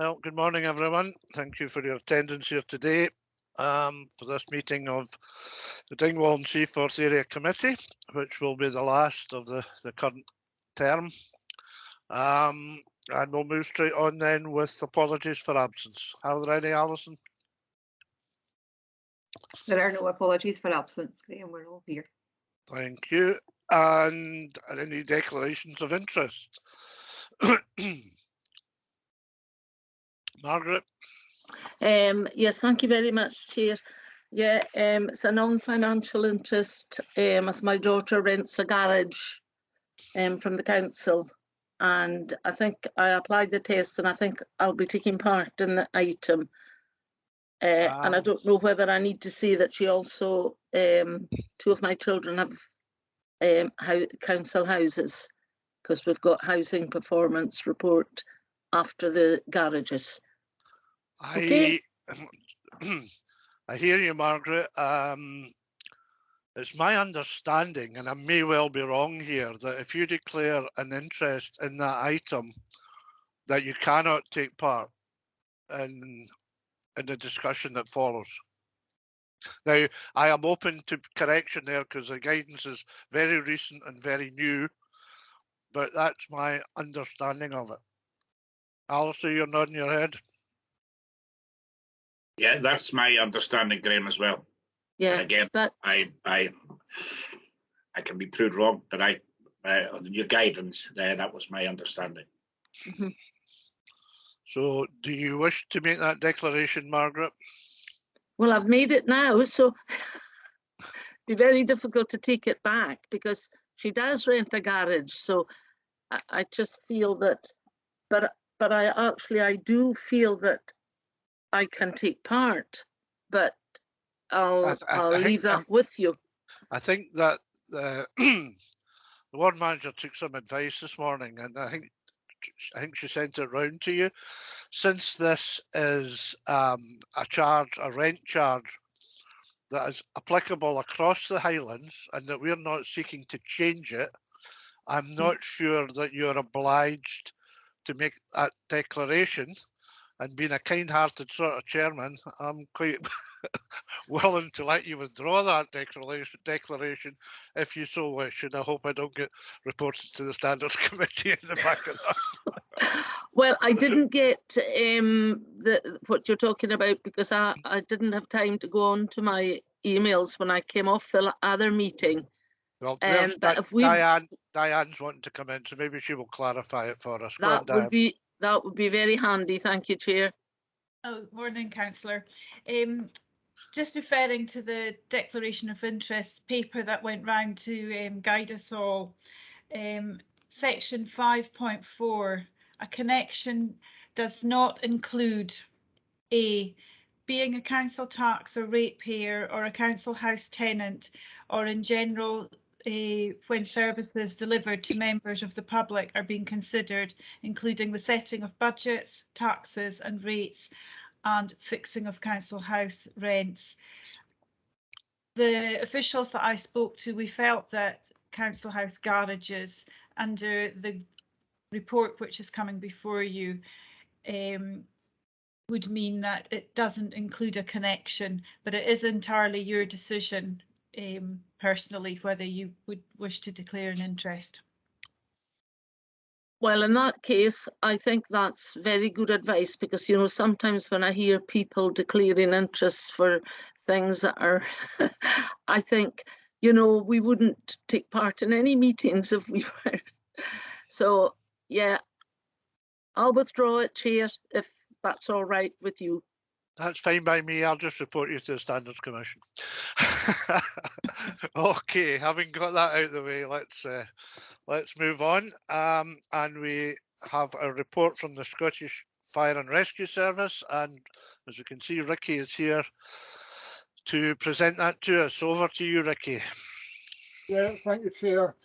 Well, good morning, everyone. Thank you for your attendance here today for this meeting of the Dingwall and Seaforth Area Committee, which will be the last of the current term. And we'll move straight on then with apologies for absence. Are there any, Alison? There are no apologies for absence, Graham. We're all here. Thank you. And any declarations of interest? Margaret? Yes, thank you very much, Chair. Yeah, it's a non-financial interest as my daughter rents a garage from the council, and I think I applied the test and I think I'll be taking part in the item. And I don't know whether I need to say that she also, two of my children have council houses, because we've got housing performance report after the garages. Okay. I hear you, Margaret. It's my understanding, and I may well be wrong here, that if you declare an interest in that item, that you cannot take part in the discussion that follows. Now, I am open to correction there because the guidance is very recent and very new, but that's my understanding of it. Alistair, you're nodding your head. Yeah, that's my understanding, Graham, as well. Yeah. And again, but I can be proved wrong, but on your guidance there, that was my understanding. Mm-hmm. So, do you wish to make that declaration, Margaret? Well, I've made it now, so it'd be very difficult to take it back because she does rent a garage. So I just feel that, but I do feel that I can take part, but I'll leave that with you. I think that the the ward manager took some advice this morning, and I think she sent it round to you. Since this is a rent charge that is applicable across the Highlands, and that we're not seeking to change it, I'm not sure that you're obliged to make that declaration. And being a kind-hearted sort of chairman, I'm quite willing to let you withdraw that declaration if you so wish. And I hope I don't get reported to the Standards Committee in the back of that. Well, I didn't get what you're talking about because I didn't have time to go on to my emails when I came off the other meeting. Well, but if Diane's wanting to come in, so maybe she will clarify it for us. That would be very handy. Thank you, Chair. Oh, morning, Councillor. Just referring to the Declaration of Interest paper that went round to guide us all. Section 5.4, a connection does not include A, being a council tax or ratepayer or a council house tenant, or in general when services delivered to members of the public are being considered, including the setting of budgets, taxes and rates, and fixing of council house rents. The officials that I spoke to, we felt that council house garages, under the report which is coming before you, would mean that it doesn't include a connection, but it is entirely your decision personally whether you would wish to declare an interest. Well, in that case, I think that's very good advice because, you know, sometimes when I hear people declaring interests for things that are, I think, you know, we wouldn't take part in any meetings if we were. So, yeah, I'll withdraw it, Chair, if that's all right with you. That's fine by me. I'll just report you to the Standards Commission. Okay, having got that out of the way, let's move on. And we have a report from the Scottish Fire and Rescue Service, and as you can see, Ricky is here to present that to us. Over to you, Ricky. Yeah, thank you, Chair.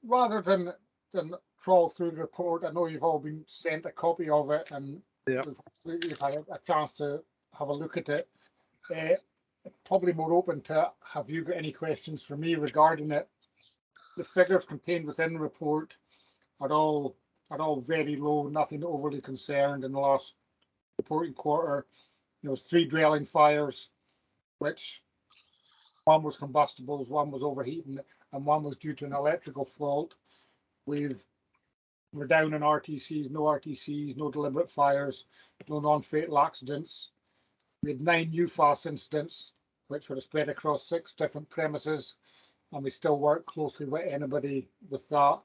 Rather than trawl through the report, I know you've all been sent a copy of it, and you've had a chance to have a look at it. Probably more open to have you got any questions for me regarding it. The figures contained within the report are all very low, nothing overly concerned in the last reporting quarter, there was 3 dwelling fires, which one was combustibles, one was overheating, and one was due to an electrical fault. We're down in RTCs, no deliberate fires, no non-fatal accidents. We had 9 UFAS incidents, which were spread across 6 different premises, and we still work closely with anybody with that.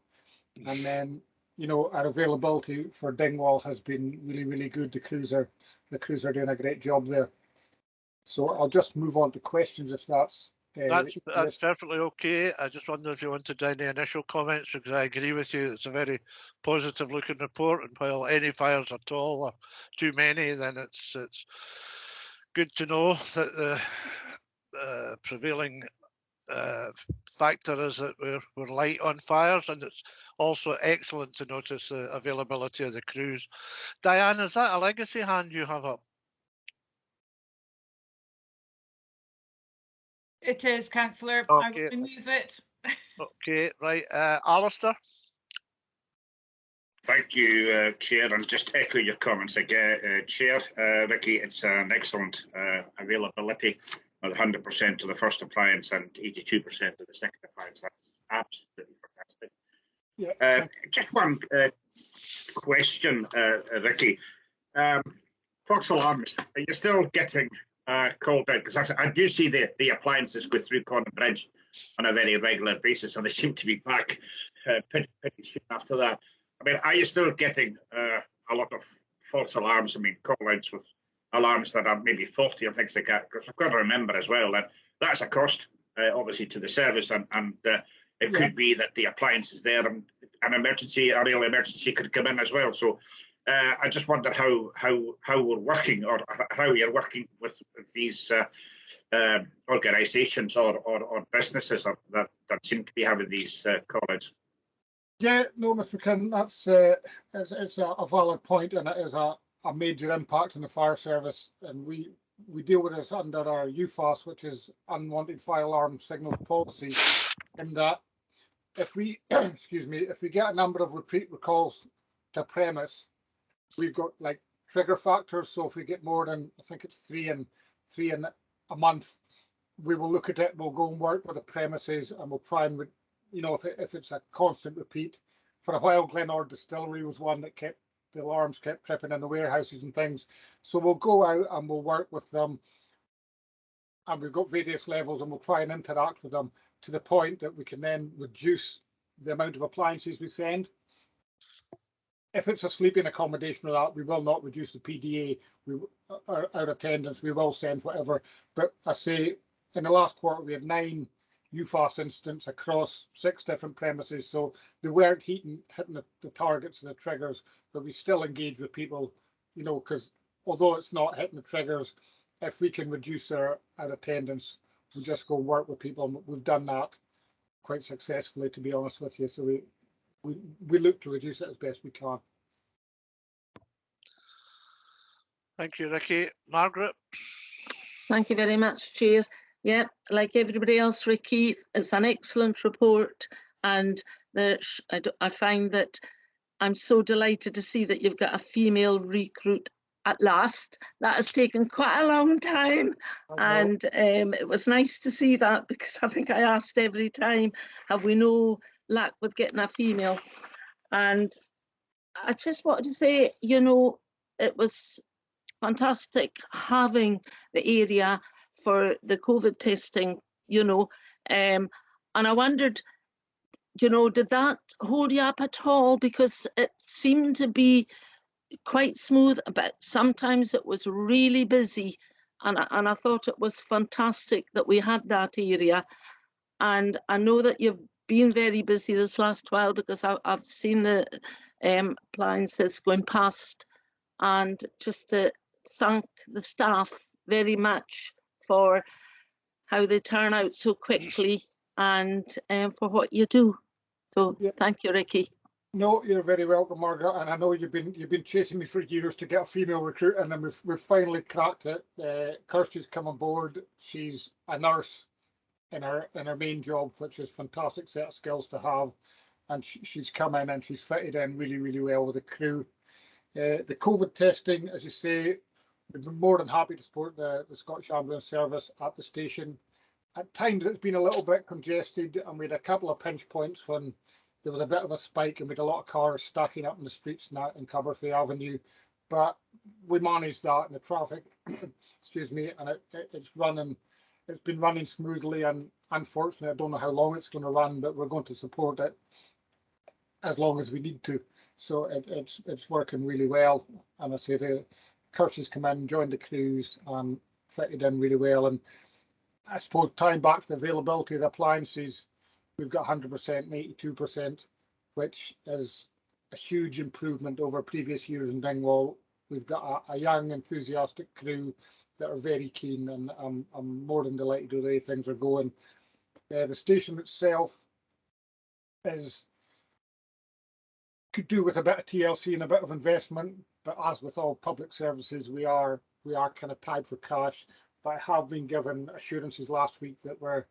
And then, you know, our availability for Dingwall has been really, really good. The crews are doing a great job there. So I'll just move on to questions if that's that's perfectly okay. I just wonder if you wanted any initial comments, because I agree with you. It's a very positive looking report, and while any fires at all are too many, then it's good to know that the prevailing factor is that we're light on fires, and it's also excellent to notice the availability of the crews. Diane, is that a legacy hand you have up? It is, Councillor. Okay. I will remove it. Okay, right. Alistair? Thank you, Chair, and just echo your comments again, Chair. Ricky, it's an excellent availability with 100% of the first appliance and 82% of the second appliance. That's absolutely fantastic. Yeah. Just one question, Ricky. False alarms, are you still getting called out? Because I do see the appliances go through Conan Bridge on a very regular basis, and they seem to be back pretty soon after that. I mean, are you still getting a lot of false alarms? I mean, call outs with alarms that are maybe faulty and things like that? Because I've got to remember as well that that's a cost, obviously, to the service, and it could be that the appliance is there and an emergency, a real emergency could come in as well. So I just wonder how we're working, or how you're working with these organisations or businesses that seem to be having these call-outs. Yeah, no, Mr. McKinnon, that's it's a valid point, and it is a major impact on the fire service, and we deal with this under our UFAS, which is unwanted fire alarm signals policy, in that if we if we get a number of repeat recalls to premise, we've got like trigger factors. So if we get more than, I think it's three in a month, we will look at it, we'll go and work with the premises, and we'll try and, you know, if it's a constant repeat. For a while, Glenord Distillery was one that the alarms kept tripping in the warehouses and things. So we'll go out and we'll work with them, and we've got various levels, and we'll try and interact with them to the point that we can then reduce the amount of appliances we send. If it's a sleeping accommodation or that, we will not reduce the PDA, our attendance, we will send whatever. But I say, in the last quarter, we had 9 UFAS incidents across 6 different premises, so they weren't hitting the targets and the triggers, but we still engage with people, you know, because although it's not hitting the triggers, if we can reduce our attendance, we just go work with people, and we've done that quite successfully, to be honest with you. So we look to reduce it as best we can. Thank you, Ricky. Margaret? Thank you very much, Chair. Yeah, like everybody else, Ricky, it's an excellent report, and I find that I'm so delighted to see that you've got a female recruit at last. That has taken quite a long time, and it was nice to see that, because I think I asked every time, have we no luck with getting a female? And I just wanted to say, you know, it was fantastic having the area for the COVID testing, you know, and I wondered, you know, did that hold you up at all? Because it seemed to be quite smooth, but sometimes it was really busy, and I thought it was fantastic that we had that area. And I know that you've been very busy this last while, because I've seen the appliances going past, and just to thank the staff very much for how they turn out so quickly, and for what you do. So yeah. Thank you, Ricky. No, you're very welcome, Margaret. And I know you've been chasing me for years to get a female recruit, and then we've finally cracked it. Kirsty's come on board. She's a nurse in her main job, which is a fantastic set of skills to have. And she's come in and she's fitted in really, really well with the crew. The COVID testing, as you say, we've been more than happy to support the Scottish Ambulance Service at the station. At times it's been a little bit congested, and we had a couple of pinch points when there was a bit of a spike and we had a lot of cars stacking up in the streets now in Coverfay Avenue. But we managed that in the traffic, excuse me, and it's been running smoothly, and unfortunately I don't know how long it's going to run, but we're going to support it as long as we need to. So it's working really well, and I say the Kirsty's come in, joined the crews and fitted in really well. And I suppose tying back to the availability of the appliances, we've got 100% and 82%, which is a huge improvement over previous years in Dingwall. We've got a young, enthusiastic crew that are very keen, and I'm more than delighted with the way things are going. The station itself could do with a bit of TLC and a bit of investment, but as with all public services, we are kind of tied for cash. But I have been given assurances last week that they're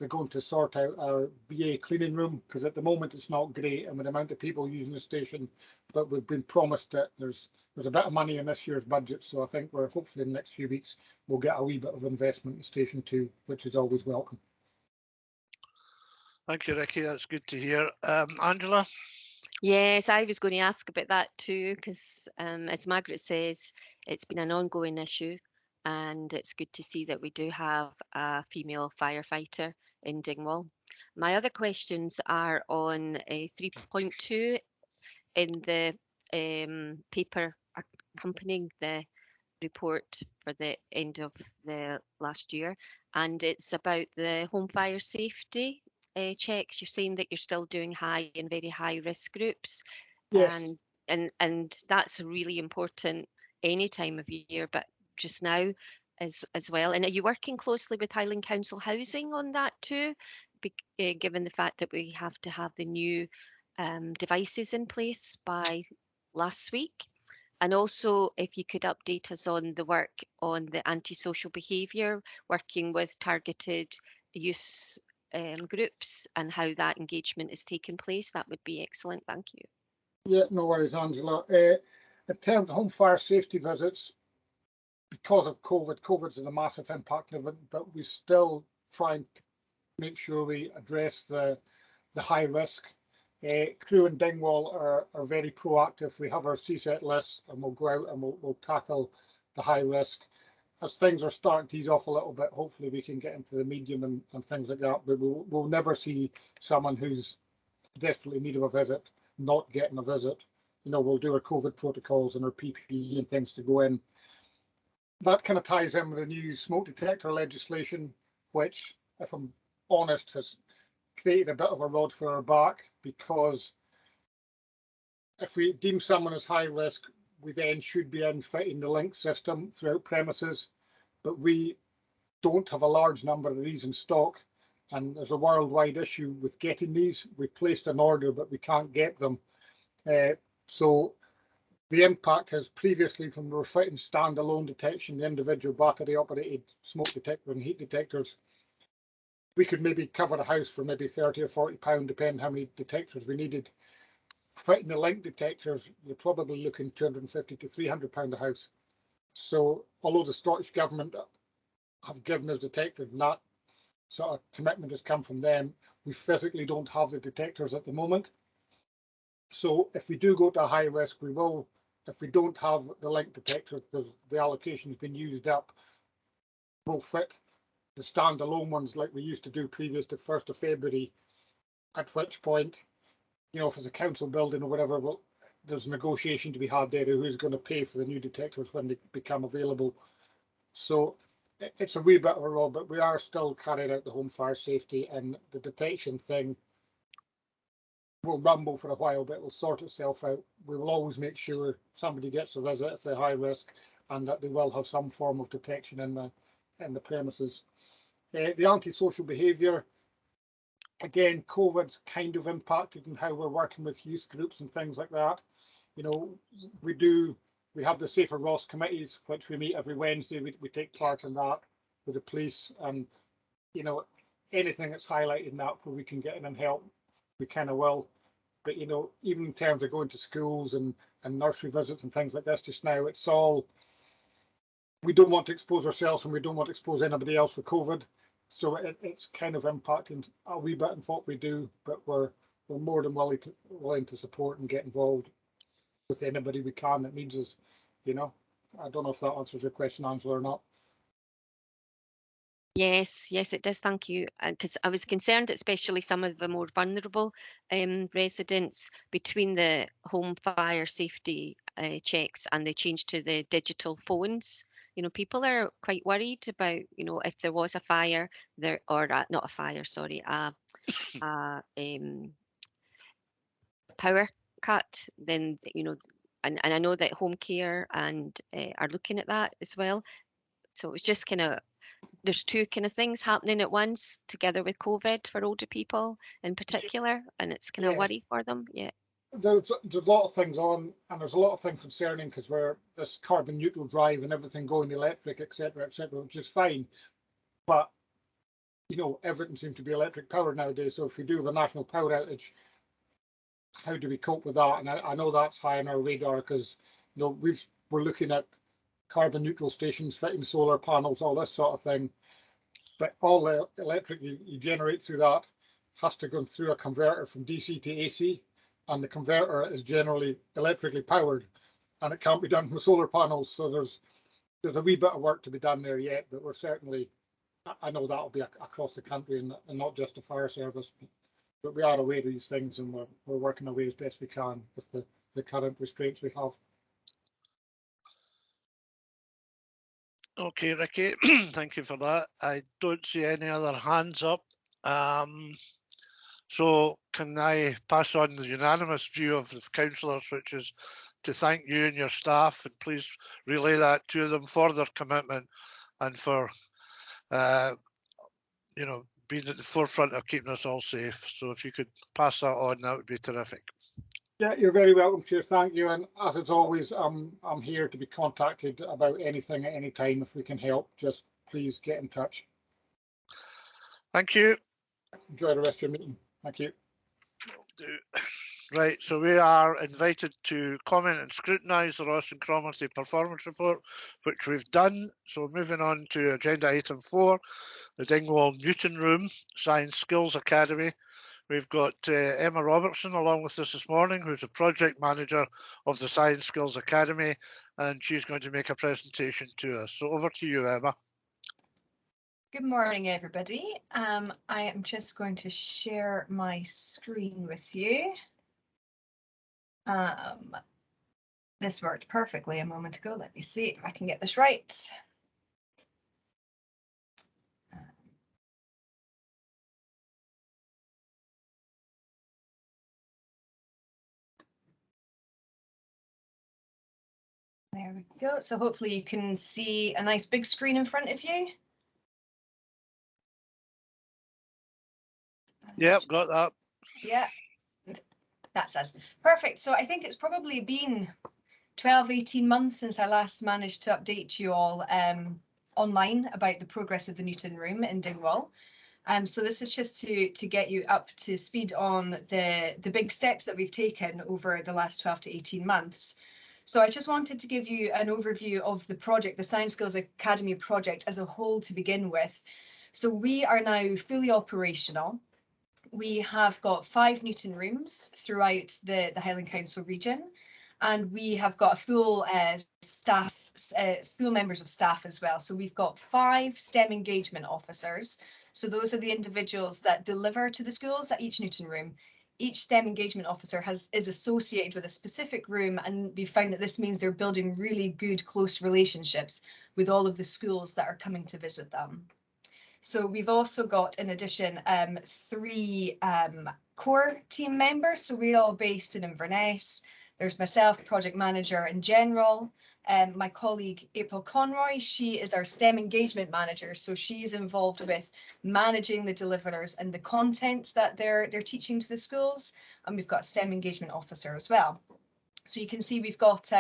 going to sort out our BA cleaning room, because at the moment it's not great, and with the amount of people using the station, but we've been promised that there's a bit of money in this year's budget, so I think we're hopefully in the next few weeks we'll get a wee bit of investment in the station too, which is always welcome. Thank you, Ricky. That's good to hear. Angela? Yes, I was going to ask about that too, because as Margaret says, it's been an ongoing issue, and it's good to see that we do have a female firefighter in Dingwall. My other questions are on 3.2 in the paper accompanying the report for the end of the last year, and it's about the home fire safety checks. You're saying that you're still doing high and very high risk groups. Yes. And that's really important any time of year, but just now as well. And are you working closely with Highland Council Housing on that too, given the fact that we have to have the new devices in place by last week? And also, if you could update us on the work on the antisocial behaviour, working with targeted youth groups, and how that engagement is taking place, that would be excellent. Thank you. Yeah, no worries, Angela. In terms of home fire safety visits, because of COVID's had a massive impact of it, but we're still trying to make sure we address the high risk. Crew in Dingwall are very proactive. We have our CSET lists, and we'll go out and we'll tackle the high risk. As things are starting to ease off a little bit, hopefully we can get into the medium and things like that, but we'll never see someone who's desperately in need of a visit not getting a visit. You know, we'll do our COVID protocols and our PPE and things to go in. That kind of ties in with the new smoke detector legislation, which, if I'm honest, has created a bit of a rod for our back, because if we deem someone as high risk, we then should be fitting the link system throughout premises, but we don't have a large number of these in stock, and there's a worldwide issue with getting these. We've placed an order, but we can't get them. So the impact has previously, when we were fitting standalone detection, the individual battery operated smoke detector and heat detectors, we could maybe cover the house for maybe £30 or £40, depending how many detectors we needed. Fitting the link detectors, you're probably looking £250 to £300 a house. So although the Scottish Government have given us detectors, and that sort of commitment has come from them, we physically don't have the detectors at the moment. So if we do go to a high risk, we will. If we don't have the link detectors because the allocation's been used up, we'll fit the standalone ones like we used to do previous to 1st of February, at which point, you know, if it's a council building or whatever, well, there's a negotiation to be had there who's going to pay for the new detectors when they become available. So it's a wee bit of a roll, but we are still carrying out the home fire safety, and the detection thing will rumble for a while, but it will sort itself out. We will always make sure somebody gets a visit if they're high risk, and that they will have some form of detection in the premises. The antisocial behaviour, again, COVID's kind of impacted on how we're working with youth groups and things like that. You know, we have the Safer Ross committees, which we meet every Wednesday. We take part in that with the police, and, you know, anything that's highlighted in that where we can get in and help, we kind of will. But, you know, even in terms of going to schools and nursery visits and things like this just now. It's all, we don't want to expose ourselves and we don't want to expose anybody else with COVID. So it's kind of impacting a wee bit in what we do, but we're more than willing to support and get involved with anybody we can that needs us, you know. I don't know if that answers your question, Angela, or not. Yes, yes, it does. Thank you. Because I was concerned, especially some of the more vulnerable residents, between the home fire safety checks and the change to the digital phones. You know, people are quite worried about, you know, if there was a fire there, or not a fire, sorry, power cut, then, you know, and I know that home care and are looking at that as well. So it's just kind of, there's two kind of things happening at once together with COVID for older people in particular, and it's kind of worry for them. Yeah. There's a lot of things on, and there's a lot of things concerning because we're this carbon neutral drive and everything going electric, etc., which is fine. But you know, everything seems to be electric powered nowadays. So if we do have a national power outage, how do we cope with that? And I know that's high on our radar because, you know, we're looking at carbon neutral stations, fitting solar panels, all this sort of thing. But all the electric you generate through that has to go through a converter from DC to AC, and the converter is generally electrically powered, and it can't be done from solar panels. So there's a wee bit of work to be done there yet, but we're certainly, I know that'll be across the country and not just the fire service, but we are aware of these things, and we're working away as best we can with the current restraints we have. Okay, Ricky, thank you for that. I don't see any other hands up. So can I pass on the unanimous view of the councillors, which is to thank you and your staff, and please relay that to them for their commitment and for, you know, being at the forefront of keeping us all safe. So if you could pass that on, that would be terrific. Yeah, you're very welcome, Chair. Thank you. And as it's always, I'm here to be contacted about anything at any time. If we can help, just please get in touch. Thank you. Enjoy the rest of your meeting. Thank you. Right, so we are invited to comment and scrutinise the Ross and Cromarty performance report, which we've done. So moving on to agenda item 4, the Dingwall Newton Room Science Skills Academy. We've got Emma Robertson along with us this morning, who's a project manager of the Science Skills Academy, and she's going to make a presentation to us. So over to you, Emma. Good morning, everybody. I am just going to share my screen with you. This worked perfectly a moment ago. Let me see if I can get this right. There we go. So hopefully you can see a nice big screen in front of you. Yep, got that. Yeah, that's us. Perfect. So I think it's probably been 12, 18 months since I last managed to update you all online about the progress of the Newton Room in Dingwall. So this is just to get you up to speed on the big steps that we've taken over the last 12 to 18 months. So I just wanted to give you an overview of the project, the Science Skills Academy project as a whole to begin with. So we are now fully operational. We have got 5 Newton rooms throughout the Highland Council region, and we have got a full full members of staff as well. So we've got 5 STEM engagement officers. So those are the individuals that deliver to the schools at each Newton room. Each STEM engagement officer is associated with a specific room, and we found that this means they're building really good, close relationships with all of the schools that are coming to visit them. So we've also got, in addition, 3 core team members. So we're all based in Inverness. There's myself, project manager in general. My colleague April Conroy, she is our STEM engagement manager. So she's involved with managing the deliverers and the content that they're teaching to the schools. And we've got a STEM engagement officer as well. So you can see we've got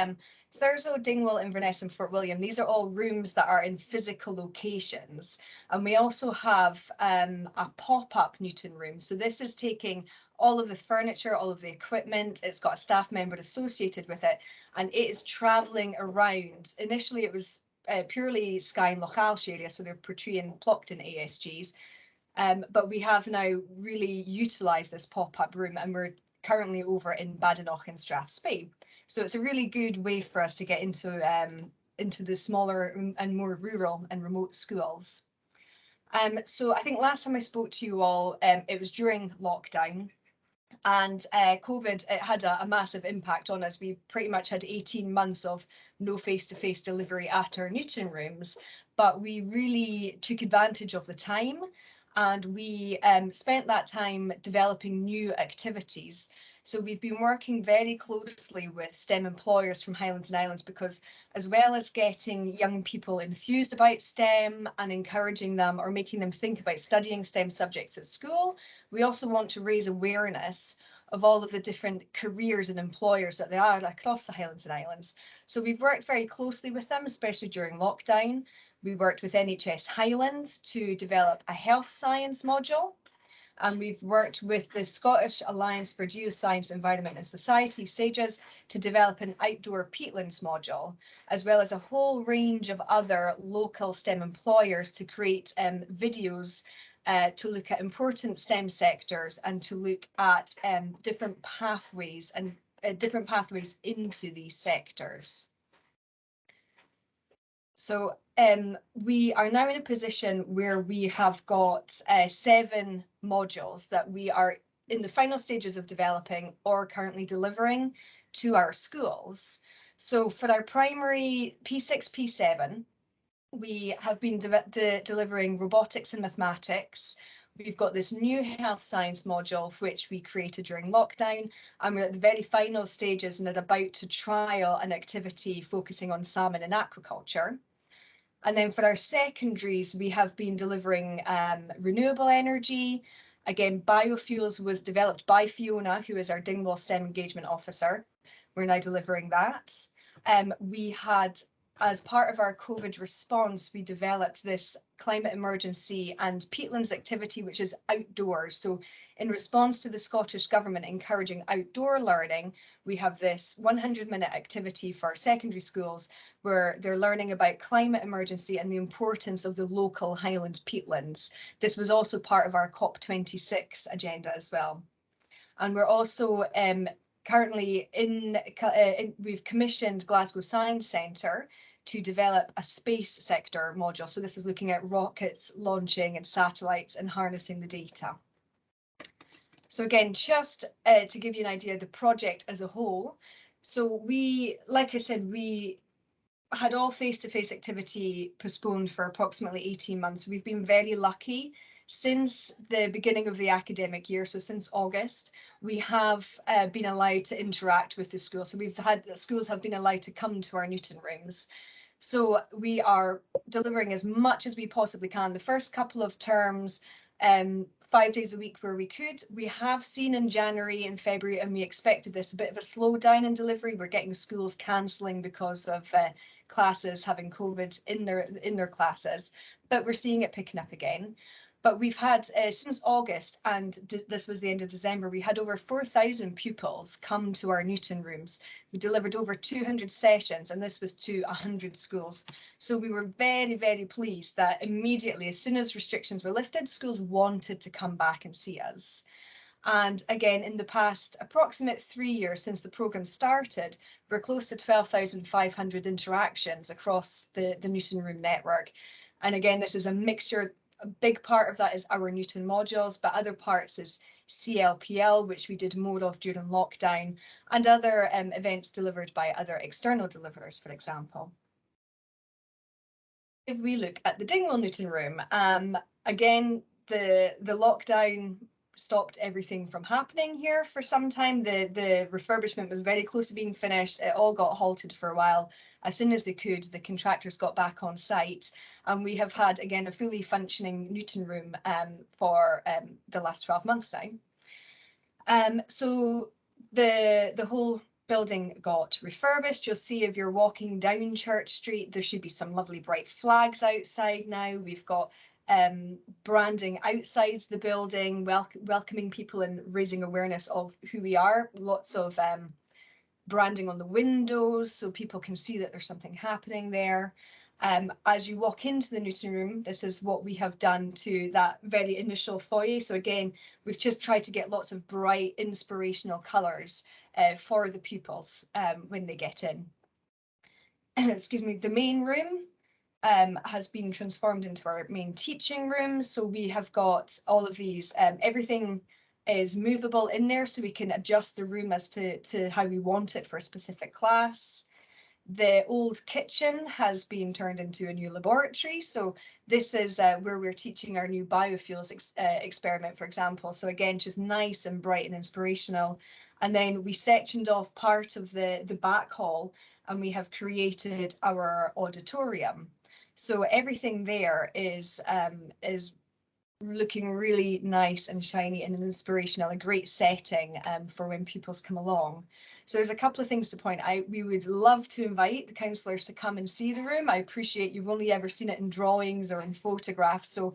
Thurso, Dingwall, Inverness and Fort William. These are all rooms that are in physical locations. And we also have a pop-up Newton room. So this is taking all of the furniture, all of the equipment. It's got a staff member associated with it, and it is travelling around. Initially, it was purely Skye and Lochailsh area, so they're Portree and Plockton ASGs. But we have now really utilised this pop-up room, and we're currently over in Badenoch and Strathspey. So it's a really good way for us to get into the smaller and more rural and remote schools. So I think last time I spoke to you all, it was during lockdown, and COVID, it had a massive impact on us. We pretty much had 18 months of no face-to-face delivery at our Newton rooms, but we really took advantage of the time, and we spent that time developing new activities. So we've been working very closely with STEM employers from Highlands and Islands, because as well as getting young people enthused about STEM and encouraging them or making them think about studying STEM subjects at school, we also want to raise awareness of all of the different careers and employers that there are across the Highlands and Islands. So we've worked very closely with them, especially during lockdown. We worked with NHS Highland to develop a health science module. And we've worked with the Scottish Alliance for Geoscience, Environment and Society, SAGES, to develop an outdoor peatlands module, as well as a whole range of other local STEM employers to create videos to look at important STEM sectors and to look at different pathways and different pathways into these sectors. So we are now in a position where we have got 7 modules that we are in the final stages of developing or currently delivering to our schools. So for our primary P6, P7, we have been delivering robotics and mathematics. We've got this new health science module, which we created during lockdown, and we're at the very final stages and are about to trial an activity focusing on salmon and aquaculture. And then for our secondaries, we have been delivering renewable energy. Again, biofuels was developed by Fiona, who is our Dingwall STEM engagement officer. We're now delivering that. We had, as part of our COVID response, we developed this climate emergency and peatlands activity, which is outdoors. So in response to the Scottish Government encouraging outdoor learning, we have this 100-minute activity for secondary schools where they're learning about climate emergency and the importance of the local Highland peatlands. This was also part of our COP26 agenda as well. And we're also currently we've commissioned Glasgow Science Centre to develop a space sector module. So this is looking at rockets launching and satellites and harnessing the data. So again, just to give you an idea of the project as a whole. So we, like I said, we had all face-to-face activity postponed for approximately 18 months. We've been very lucky. Since the beginning of the academic year, so since August, we have been allowed to interact with the school. So schools have been allowed to come to our Newton rooms. So we are delivering as much as we possibly can. The first couple of terms, 5 days a week where we could. We have seen in January and February, and we expected this, a bit of a slowdown in delivery. We're getting schools cancelling because of classes having COVID in their classes, but we're seeing it picking up again. But we've had, since August, and this was the end of December, we had over 4,000 pupils come to our Newton rooms. We delivered over 200 sessions, and this was to 100 schools. So we were very, very pleased that immediately, as soon as restrictions were lifted, schools wanted to come back and see us. And again, in the past approximate 3 years since the programme started, we're close to 12,500 interactions across the Newton Room network. And again, this is a mixture. A big part of that is our Newton modules, but other parts is CLPL, which we did more of during lockdown, and other events delivered by other external deliverers, for example. If we look at the Dingwall Newton Room, again, the lockdown stopped everything from happening here for some time. The refurbishment was very close to being finished. It all got halted for a while. As soon as they could, the contractors got back on site, and we have had, again, a fully functioning Newton Room for the last 12 months now. So the whole building got refurbished. You'll see if you're walking down Church Street, there should be some lovely bright flags outside now. We've got branding outside the building, welcoming people and raising awareness of who we are. Lots of branding on the windows so people can see that there's something happening there. As you walk into the Newton room, this is what we have done to that very initial foyer. So again, we've just tried to get lots of bright, inspirational colours for the pupils when they get in. Excuse me, the main room has been transformed into our main teaching room. So we have got all of these, everything is movable in there so we can adjust the room as to how we want it for a specific class. The old kitchen has been turned into a new laboratory. So this is where we're teaching our new biofuels experiment, for example. So again, just nice and bright and inspirational. And then we sectioned off part of the back hall and we have created our auditorium. So everything there is looking really nice and shiny and inspirational, a great setting for when pupils come along. So there's a couple of things to point out. We would love to invite the counsellors to come and see the room. I appreciate you've only ever seen it in drawings or in photographs, so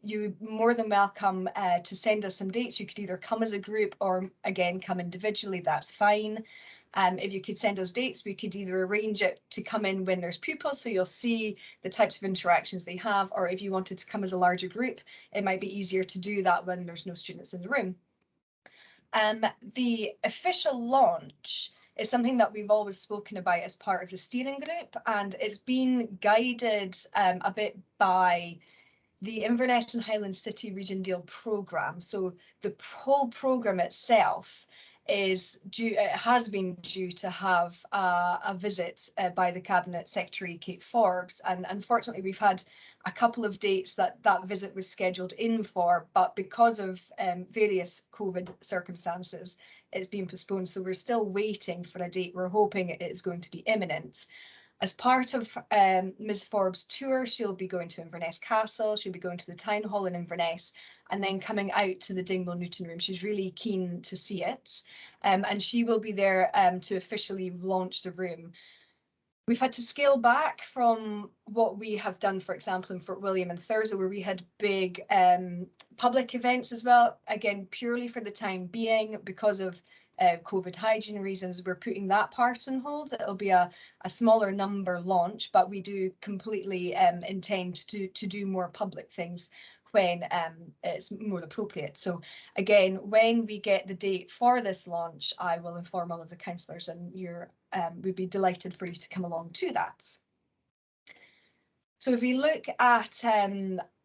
you're more than welcome to send us some dates. You could either come as a group or again come individually, that's fine. If you could send us dates, we could either arrange it to come in when there's pupils, so you'll see the types of interactions they have, or if you wanted to come as a larger group, it might be easier to do that when there's no students in the room. The official launch is something that we've always spoken about as part of the steering group, and it's been guided a bit by the Inverness and Highland City Region Deal programme. So the whole programme itself has been due to have a visit by the Cabinet Secretary Kate Forbes, and unfortunately we've had a couple of dates that visit was scheduled in for, but because of various COVID circumstances it's been postponed, so we're still waiting for a date. We're hoping it is going to be imminent. As part of Ms Forbes' tour, she'll be going to Inverness Castle, she'll be going to the Town Hall in Inverness, and then coming out to the Dingwall Newton room. She's really keen to see it, and she will be there to officially launch the room. We've had to scale back from what we have done, for example, in Fort William and Thurso, where we had big public events as well, again, purely for the time being, because of COVID hygiene reasons. We're putting that part on hold. It'll be a smaller number launch, but we do completely intend to do more public things when it's more appropriate. So again, when we get the date for this launch, I will inform all of the councillors, and we'd be delighted for you to come along to that. So if we look at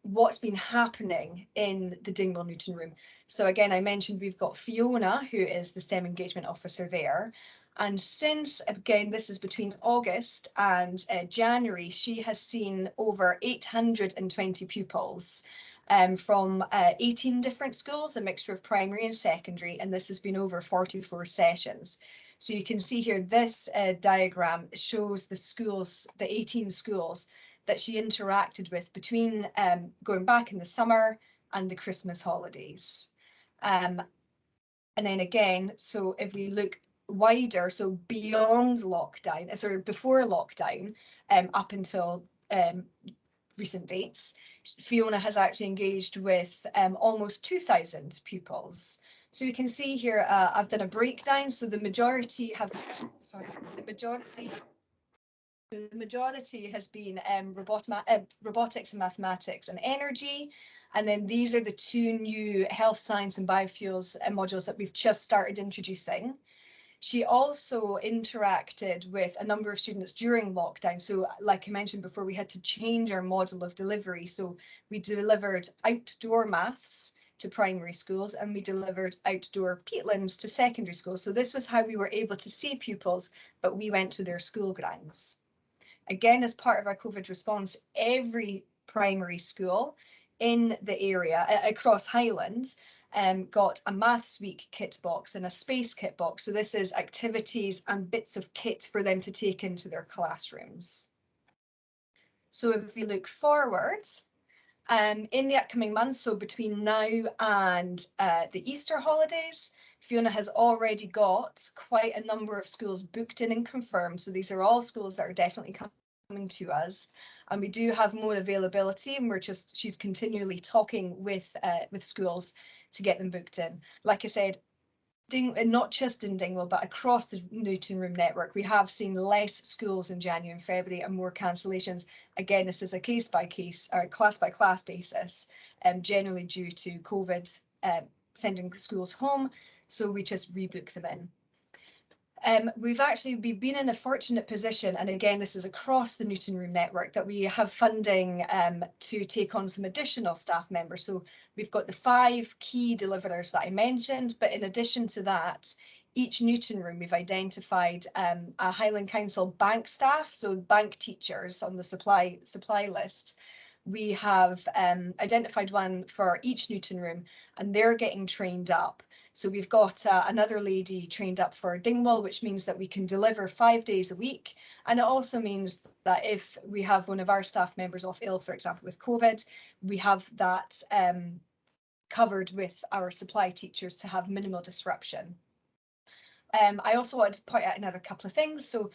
what's been happening in the Dingwall Newton room. So again, I mentioned we've got Fiona, who is the STEM engagement officer there. And since, again, this is between August and January, she has seen over 820 pupils from 18 different schools, a mixture of primary and secondary, and this has been over 44 sessions. So you can see here, this diagram shows the schools, the 18 schools that she interacted with between going back in the summer and the Christmas holidays. And then again, so if we look wider, so beyond lockdown, sorry, before lockdown, up until recent dates, Fiona has actually engaged with almost 2,000 pupils. So you can see here, I've done a breakdown. So the majority have, sorry, the majority has been robotics and mathematics and energy. And then these are the two new health science and biofuels modules that we've just started introducing. She also interacted with a number of students during lockdown. So like I mentioned before, we had to change our model of delivery. So we delivered outdoor maths to primary schools, and we delivered outdoor peatlands to secondary schools. So this was how we were able to see pupils, but we went to their school grounds. Again, as part of our COVID response, every primary school in the area across Highland got a Maths Week kit box and a space kit box. So this is activities and bits of kit for them to take into their classrooms. So if we look forward, in the upcoming months, so between now and the Easter holidays, Fiona has already got quite a number of schools booked in and confirmed. So these are all schools that are definitely coming to us, and we do have more availability, and she's continually talking with schools to get them booked in. Like I said, not just in Dingwall, but across the Newton Room network, we have seen less schools in January and February and more cancellations. Again, this is a case by case or class by class basis, generally due to COVID sending schools home. So we just rebook them in. We've been in a fortunate position, and again, this is across the Newton Room network, that we have funding to take on some additional staff members. So we've got the 5 key deliverers that I mentioned, but in addition to that, each Newton Room, we've identified a Highland Council bank staff, so bank teachers on the supply list. We have identified one for each Newton Room, and they're getting trained up. So we've got another lady trained up for Dingwall, which means that we can deliver 5 days a week. And it also means that if we have one of our staff members off ill, for example, with COVID, we have that covered with our supply teachers to have minimal disruption. I also wanted to point out another couple of things. So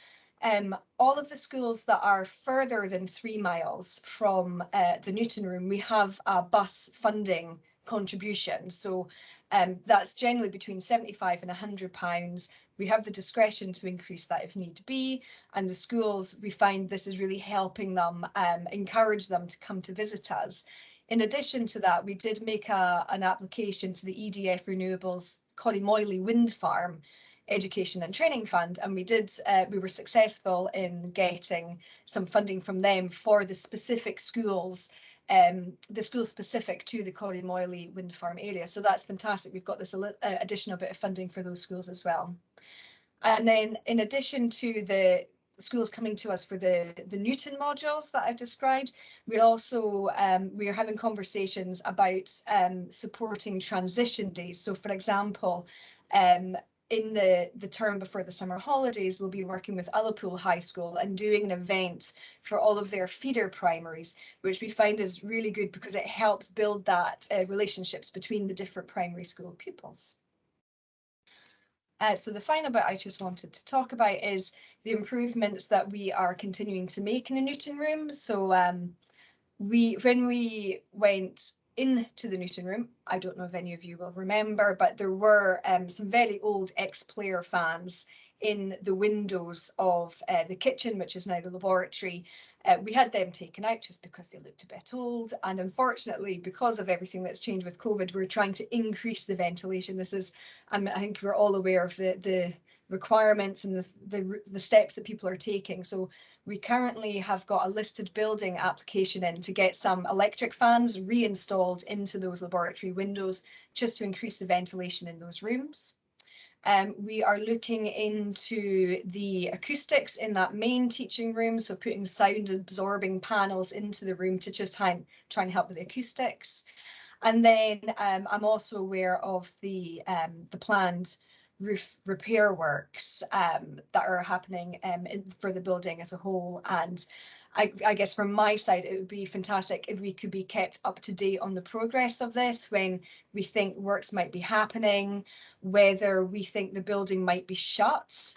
all of the schools that are further than 3 miles from the Newton Room, we have a bus funding contribution. So that's generally between £75 and £100. We have the discretion to increase that if need be, and the schools, we find this is really helping them, encourage them to come to visit us. In addition to that, we did make an application to the EDF Renewables Collymoily Wind Farm Education and Training Fund, and we were successful in getting some funding from them for the specific schools, the school specific to the Collymoily Wind Farm area. So that's fantastic. We've got this additional bit of funding for those schools as well. And then in addition to the schools coming to us for the Newton modules that I've described, we also we are having conversations about supporting transition days. So for example, in the term before the summer holidays, we'll be working with Ullapool High School and doing an event for all of their feeder primaries, which we find is really good because it helps build that relationships between the different primary school pupils. So the final bit I just wanted to talk about is the improvements that we are continuing to make in the Newton Room. So when we went into the Newton Room, I don't know if any of you will remember, but there were some very old ex-player fans in the windows of the kitchen, which is now the laboratory. We had them taken out just because they looked a bit old, and unfortunately, because of everything that's changed with COVID, we're trying to increase the ventilation. This is, I think we're all aware of the requirements and the steps that people are taking. So we currently have got a listed building application in to get some electric fans reinstalled into those laboratory windows just to increase the ventilation in those rooms. We are looking into the acoustics in that main teaching room, so putting sound absorbing panels into the room to just try and help with the acoustics. And then I'm also aware of the planned roof repair works that are happening for the building as a whole. And I guess from my side, it would be fantastic if we could be kept up to date on the progress of this, when we think works might be happening, whether we think the building might be shut,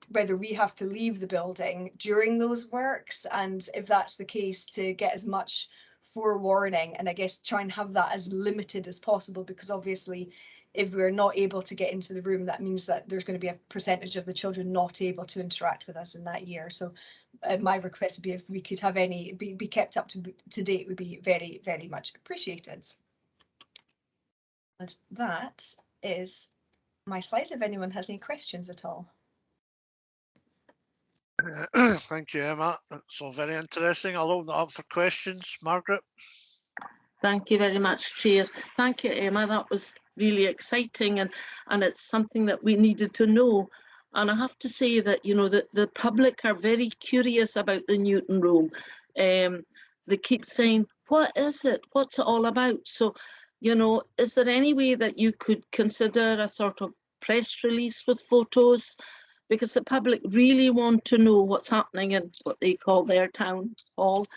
whether we have to leave the building during those works, and if that's the case, to get as much forewarning, and I guess try and have that as limited as possible, because obviously if we're not able to get into the room, that means that there's going to be a percentage of the children not able to interact with us in that year. So my request would be if we could have be kept up to date, would be very, very much appreciated. And that is my slide, if anyone has any questions at all. Thank you, Emma. That's all very interesting. I'll open it up for questions. Margaret? Thank you very much, Chair. Thank you, Emma. That was really exciting, and it's something that we needed to know. And I have to say that, you know, the public are very curious about the Newton Room. They keep saying, what is it? What's it all about? So, you know, is there any way that you could consider a sort of press release with photos? Because the public really want to know what's happening in what they call their town hall.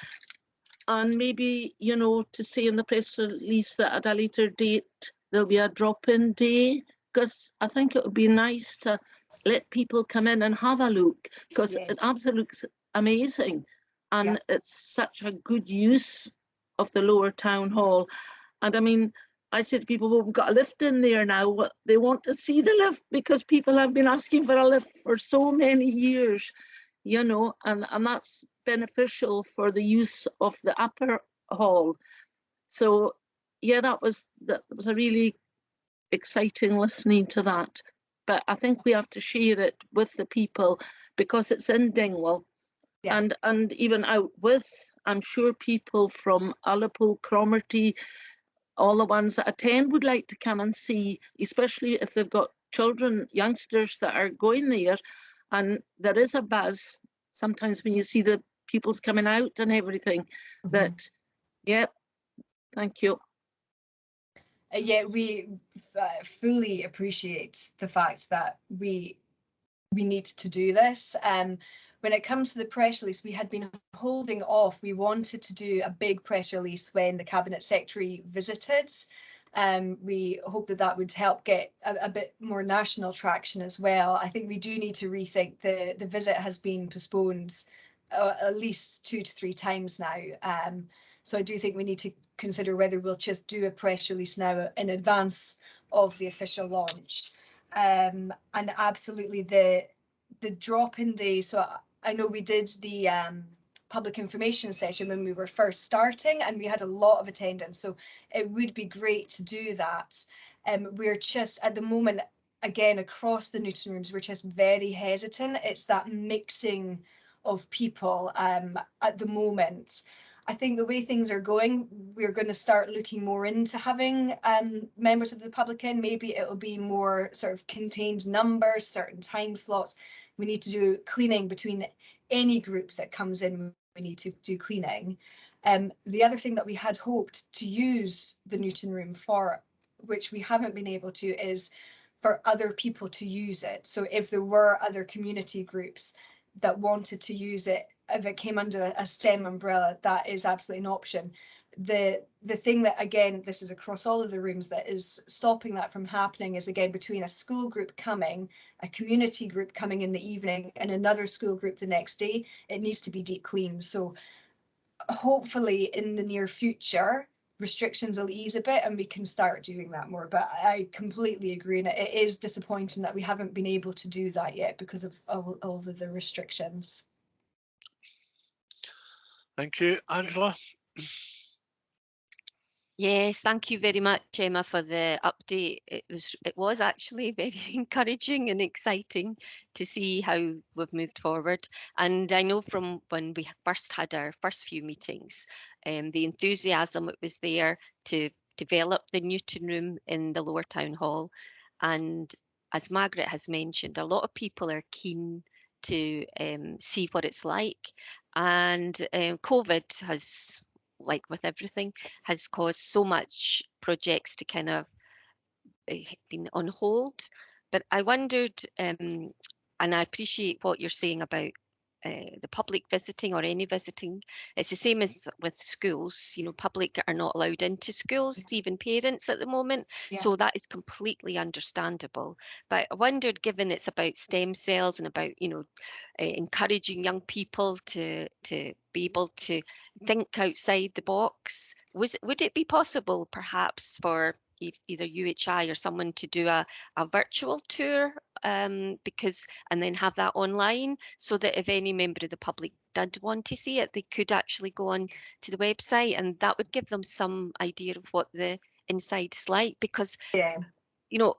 And maybe, you know, to say in the press release that at a later date there'll be a drop-in day, because I think it would be nice to let people come in and have a look, because it absolutely looks amazing. and it's such a good use of the lower town hall. And I mean, I said to people, well, we've got a lift in there now. They want to see the lift because people have been asking for a lift for so many years, you know, and that's beneficial for the use of the upper hall. So yeah, that was a really exciting listening to that. But I think we have to share it with the people because it's in Dingwall. Yeah. And even out with, I'm sure people from Ullapool, Cromarty, all the ones that attend would like to come and see, especially if they've got children, youngsters that are going there. And there is a buzz sometimes when you see the pupils coming out and everything. That, yeah, thank you. Yeah, we fully appreciate the fact that we need to do this. When it comes to the press release, we had been holding off. We wanted to do a big press release when the Cabinet Secretary visited. We hope that would help get a bit more national traction as well. I think we do need to rethink the visit has been postponed at least 2 to 3 times now. So I do think we need to consider whether we'll just do a press release now in advance of the official launch. And absolutely the drop-in day. So I know we did the public information session when we were first starting and we had a lot of attendance. So it would be great to do that. We're just at the moment, again, across the Newton rooms, we're just very hesitant. It's that mixing of people at the moment. I think the way things are going, we're going to start looking more into having members of the public in. Maybe it'll be more sort of contained numbers, certain time slots. We need to do cleaning between any group that comes in. We need to do cleaning. The other thing that we had hoped to use the Newton room for, which we haven't been able to, is for other people to use it. So if there were other community groups that wanted to use it, if it came under a STEM umbrella, that is absolutely an option. The thing that, again, this is across all of the rooms, that is stopping that from happening is, again, between a school group coming, a community group coming in the evening, and another school group the next day, it needs to be deep cleaned. So hopefully in the near future, restrictions will ease a bit and we can start doing that more. But I completely agree, and it is disappointing that we haven't been able to do that yet because of all of the restrictions. Thank you. Angela? Yes, thank you very much, Emma, for the update. It was actually very encouraging and exciting to see how we've moved forward. And I know from when we first had our first few meetings, the enthusiasm that was there to develop the Newton room in the Lower Town Hall. And as Margaret has mentioned, a lot of people are keen to see what it's like. And COVID has, like with everything, has caused so much projects to kind of been on hold. But I wondered, and I appreciate what you're saying about the public visiting or any visiting. It's the same as with schools. You know, public are not allowed into schools, even parents at the moment. Yeah. So that is completely understandable. But I wondered, given it's about stem cells and about, you know, encouraging young people to be able to think outside the box, would it be possible perhaps for either UHI or someone to do a virtual tour, and then have that online, so that if any member of the public did want to see it, they could actually go on to the website, and that would give them some idea of what the inside's like. Because, you know,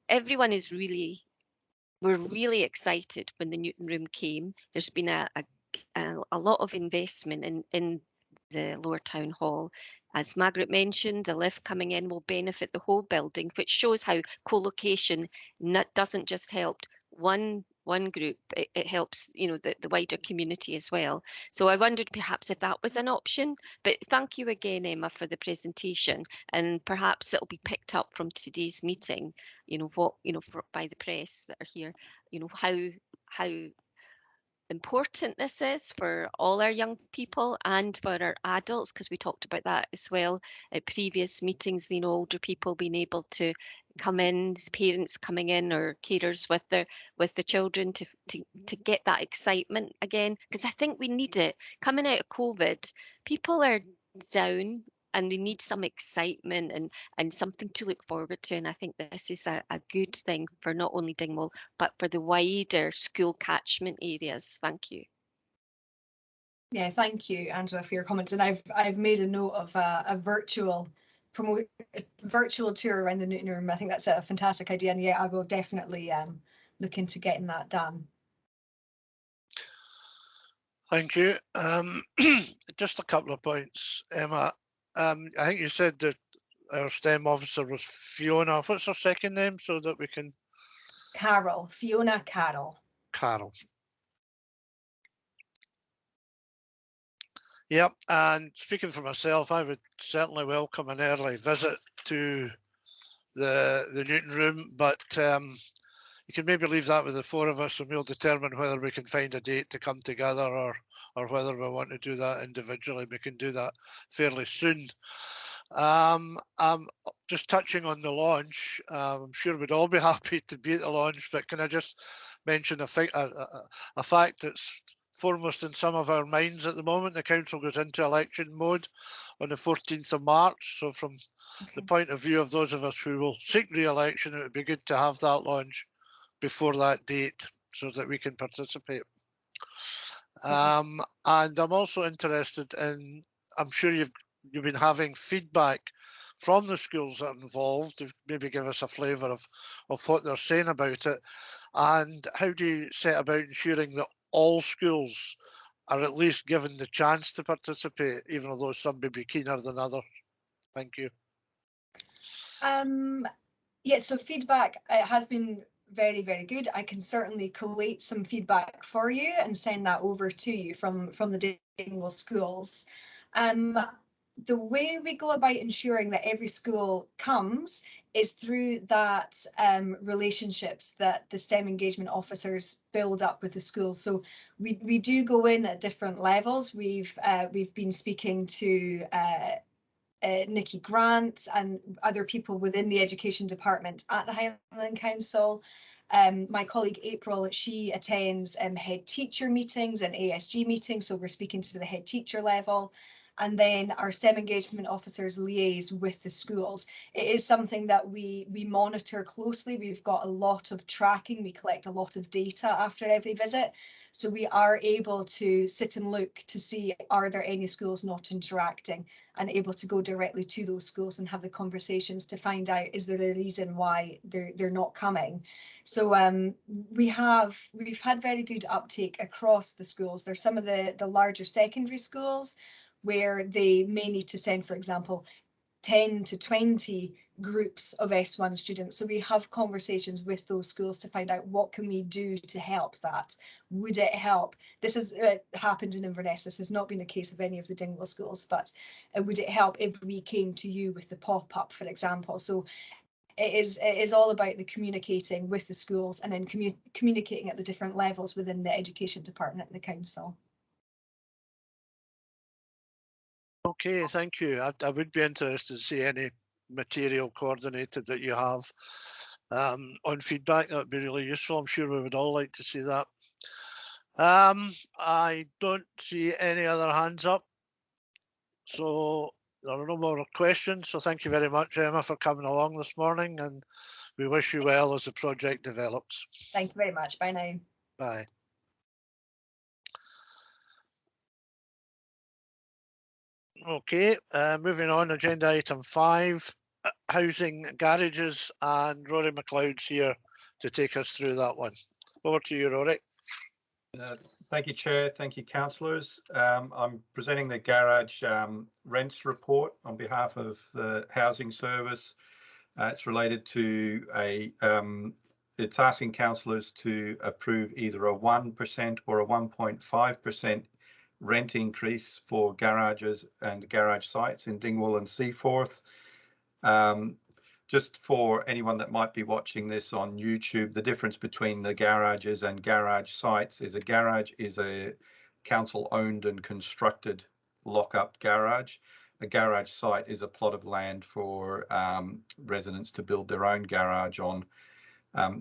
everyone is we're really excited when the Newton room came. There's been a lot of investment in the Lower Town Hall. As Margaret mentioned, the lift coming in will benefit the whole building, which shows how co-location doesn't just help one group, it helps, you know, the wider community as well. So I wondered perhaps if that was an option. But thank you again, Emma, for the presentation, and perhaps it'll be picked up from today's meeting, you know, what, you know, by the press that are here, you know, how important this is for all our young people and for our adults, because we talked about that as well at previous meetings, you know, older people being able to come in, parents coming in or carers with the children to get that excitement again, because I think we need it. Coming out of COVID, people are down and they need some excitement and something to look forward to, and I think this is a good thing for not only Dingwall but for the wider school catchment areas. Thank you. Yeah, thank you, Angela, for your comments. And I've made a note of a virtual tour around the Newton Room. I think that's a fantastic idea, and yeah, I will definitely look into getting that done. Thank you. Just a couple of points, Emma. I think you said that our STEM officer was Fiona. What's her second name so that we can? Carol, Fiona Carroll. Carol. Yep, and speaking for myself, I would certainly welcome an early visit to the Newton Room, but you can maybe leave that with the four of us and we'll determine whether we can find a date to come together or whether we want to do that individually. We can do that fairly soon. Just touching on the launch, I'm sure we'd all be happy to be at the launch, but can I just mention a fact that's foremost in some of our minds at the moment? The council goes into election mode on the 14th of March. So from the point of view of those of us who will seek re-election, it would be good to have that launch before that date so that we can participate. And I'm also interested in, I'm sure you've been having feedback from the schools that are involved to maybe give us a flavour of what they're saying about it. And how do you set about ensuring that all schools are at least given the chance to participate, even though some may be keener than others? Thank you. Yeah, so feedback has been very, very good. I can certainly collate some feedback for you and send that over to you from the Dingwall schools. The way we go about ensuring that every school comes is through that relationships that the STEM engagement officers build up with the schools. So we do go in at different levels. We've been speaking to Nikki Grant and other people within the education department at the Highland Council. My colleague April, she attends head teacher meetings and ASG meetings, so we're speaking to the head teacher level. And then our STEM engagement officers liaise with the schools. It is something that we monitor closely. We've got a lot of tracking. We collect a lot of data after every visit. So we are able to sit and look to see, are there any schools not interacting, and able to go directly to those schools and have the conversations to find out, is there a reason why they're not coming? So we've had very good uptake across the schools. There's some of the larger secondary schools where they may need to send, for example, 10 to 20 groups of S1 students. So we have conversations with those schools to find out what can we do to help that. Would it help? This has happened in Inverness. This has not been the case of any of the Dingwall schools, but would it help if we came to you with the pop-up, for example? So it is all about the communicating with the schools and then communicating at the different levels within the education department and the council. Okay, thank you. I would be interested to see any material coordinated that you have on feedback. That would be really useful. I'm sure we would all like to see that. I don't see any other hands up. So there are no more questions. So thank you very much, Emma, for coming along this morning, and we wish you well as the project develops. Thank you very much. Bye now. Bye. Okay, moving on, agenda item 5, housing garages, and Rory McLeod's here to take us through that one. Over to you, Rory. Thank you, Chair. Thank you, councillors. I'm presenting the garage rents report on behalf of the Housing Service. It's related to it's asking councillors to approve either a 1% or a 1.5% rent increase for garages and garage sites in Dingwall and Seaforth. just for anyone that might be watching this on YouTube, the difference between the garages and garage sites is a garage is a council owned and constructed lock-up garage. A garage site is a plot of land for residents to build their own garage on,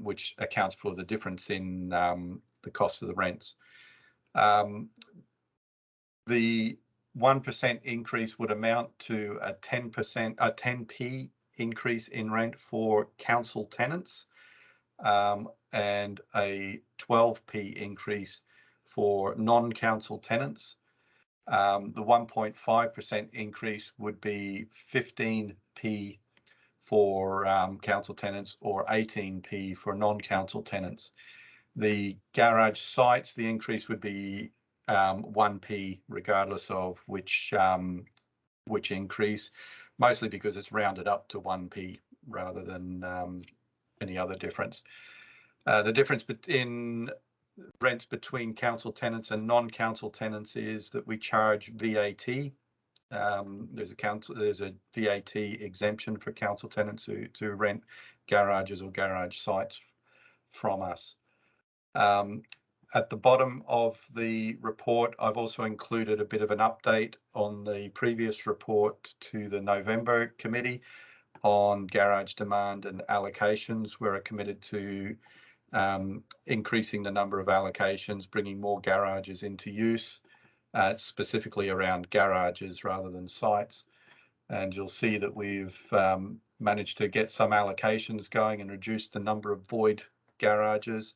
which accounts for the difference in the cost of the rents. The 1% increase would amount to a 10p increase in rent for council tenants, and a 12p increase for non-council tenants. The 1.5% increase would be 15p for council tenants or 18p for non-council tenants. The garage sites, the increase would be 1p regardless of which increase, mostly because it's rounded up to 1p rather than any other difference. The difference in rents between council tenants and non-council tenants is that we charge VAT. There's a VAT exemption for council tenants to rent garages or garage sites from us. At the bottom of the report, I've also included a bit of an update on the previous report to the November committee on garage demand and allocations. We're committed to increasing the number of allocations, bringing more garages into use, specifically around garages rather than sites. And you'll see that we've managed to get some allocations going and reduce the number of void garages.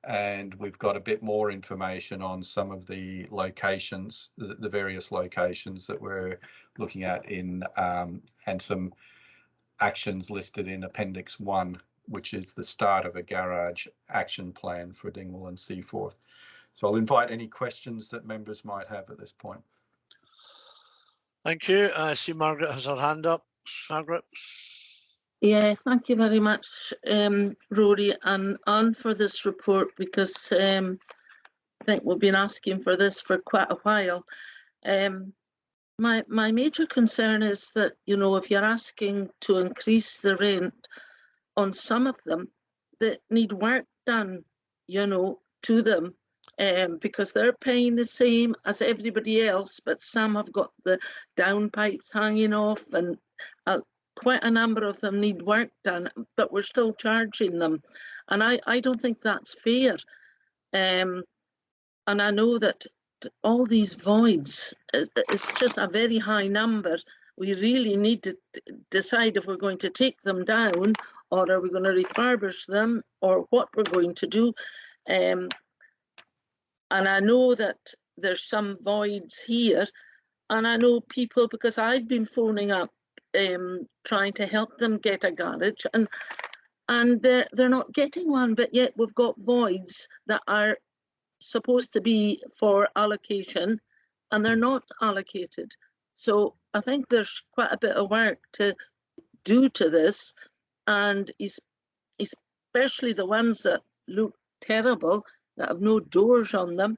And we've got a bit more information on some of the locations, the various locations that we're looking at in, and some actions listed in Appendix 1, which is the start of a garage action plan for Dingwall and Seaforth. So I'll invite any questions that members might have at this point. Thank you. I see Margaret has her hand up. Margaret. Yeah, thank you very much, Rory and Anne, for this report, because I think we've been asking for this for quite a while. My major concern is that, you know, if you're asking to increase the rent on some of them that need work done, you know, to them, because they're paying the same as everybody else, but some have got the downpipes hanging off, and quite a number of them need work done, but we're still charging them. And I don't think that's fair. And I know that all these voids, it's just a very high number. We really need to decide if we're going to take them down, or are we going to refurbish them, or what we're going to do. And I know that there's some voids here, and I know people, because I've been phoning up trying to help them get a garage, and they're not getting one, but yet we've got voids that are supposed to be for allocation and they're not allocated. So I think there's quite a bit of work to do to this, and especially the ones that look terrible, that have no doors on them,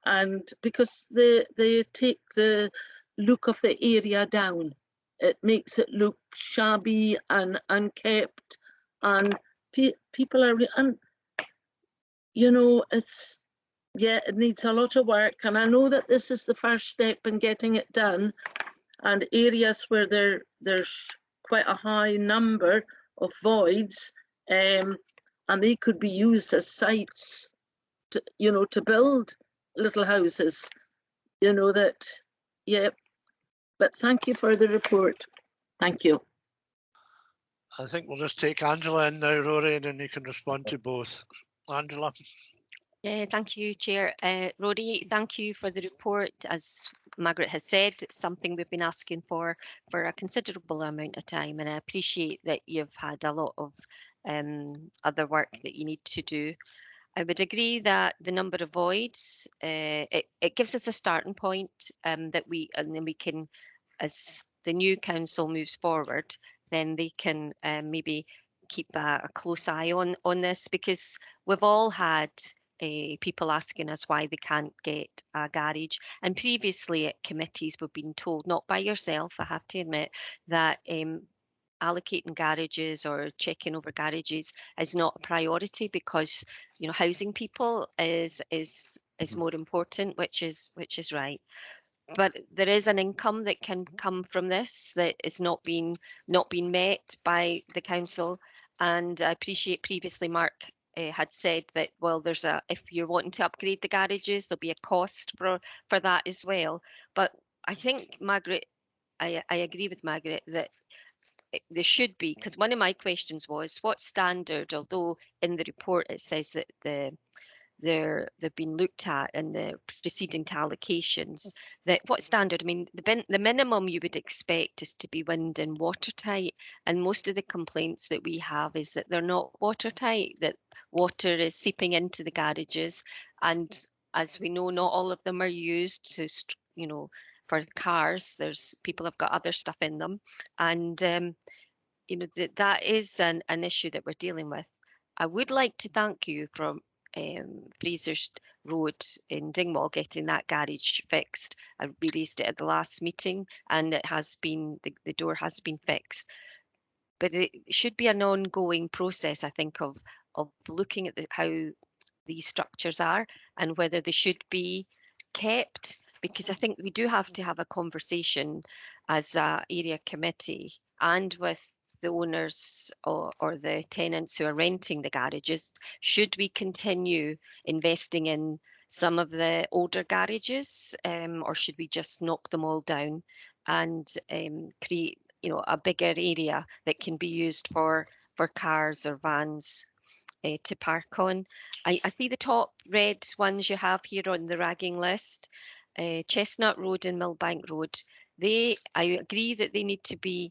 and because they take the look of the area down. It makes it look shabby and unkept, and people are, and you know, it's, yeah, it needs a lot of work, and I know that this is the first step in getting it done, and areas where there's quite a high number of voids, and they could be used as sites to, you know, to build little houses, you know, that, yeah. But thank you for the report. Thank you. I think we'll just take Angela in now, Rory, and then you can respond to both. Angela. Yeah, thank you, Chair. Rory, thank you for the report. As Margaret has said, it's something we've been asking for a considerable amount of time, and I appreciate that you've had a lot of other work that you need to do. I would agree that the number of voids, it gives us a starting point, that then we can, as the new council moves forward, then they can maybe keep a close eye on this, because we've all had people asking us why they can't get a garage, and previously at committees we've been told, not by yourself, I have to admit, that allocating garages or checking over garages is not a priority, because housing people is more important, which is right. But there is an income that can come from this that is not being met by the council. And I appreciate previously Mark had said that, well, if you're wanting to upgrade the garages, there'll be a cost for that as well. But I think, Margaret, I agree with Margaret that there should be, because one of my questions was what standard, although in the report it says that they've been looked at in the preceding to allocations, that what standard? I mean, the minimum you would expect is to be wind and watertight, and most of the complaints that we have is that they're not watertight, that water is seeping into the garages, and as we know, not all of them are used to, for cars. There's people have got other stuff in them, and that is an issue that we're dealing with. I would like to thank you from Fraser's Road in Dingwall getting that garage fixed. I raised it at the last meeting, and it has been the door has been fixed. But it should be an ongoing process, I think, of looking at how these structures are and whether they should be kept, because I think we do have to have a conversation as a area committee and with the owners or the tenants who are renting the garages. Should we continue investing in some of the older garages, or should we just knock them all down and create a bigger area that can be used for cars or vans to park on? I see the top red ones you have here on the ragging list, Chestnut Road and Milbank Road. I agree that they need to be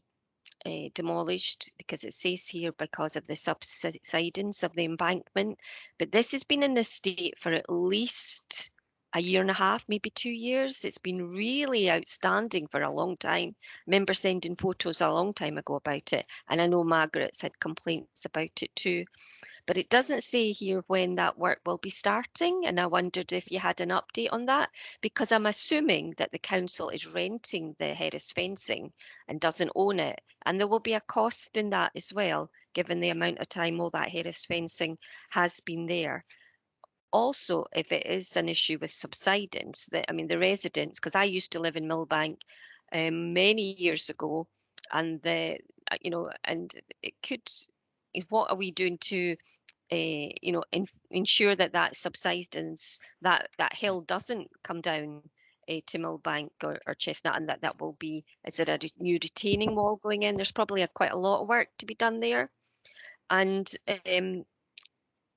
demolished, because it says here because of the subsidence of the embankment. But this has been in this state for at least a year and a half, maybe 2 years. It's been really outstanding for a long time. I remember sending photos a long time ago about it, and I know Margaret's had complaints about it too. But it doesn't say here when that work will be starting, and I wondered if you had an update on that, because I'm assuming that the council is renting the Harris fencing and doesn't own it, and there will be a cost in that as well, given the amount of time all that Harris fencing has been there. Also, if it is an issue with subsidence, the residents, because I used to live in Milbank many years ago, and and it could. What are we doing to ensure that subsidence, that hill doesn't come down to Milbank or Chestnut, and that will be, is there a new retaining wall going in? There's probably quite a lot of work to be done there. And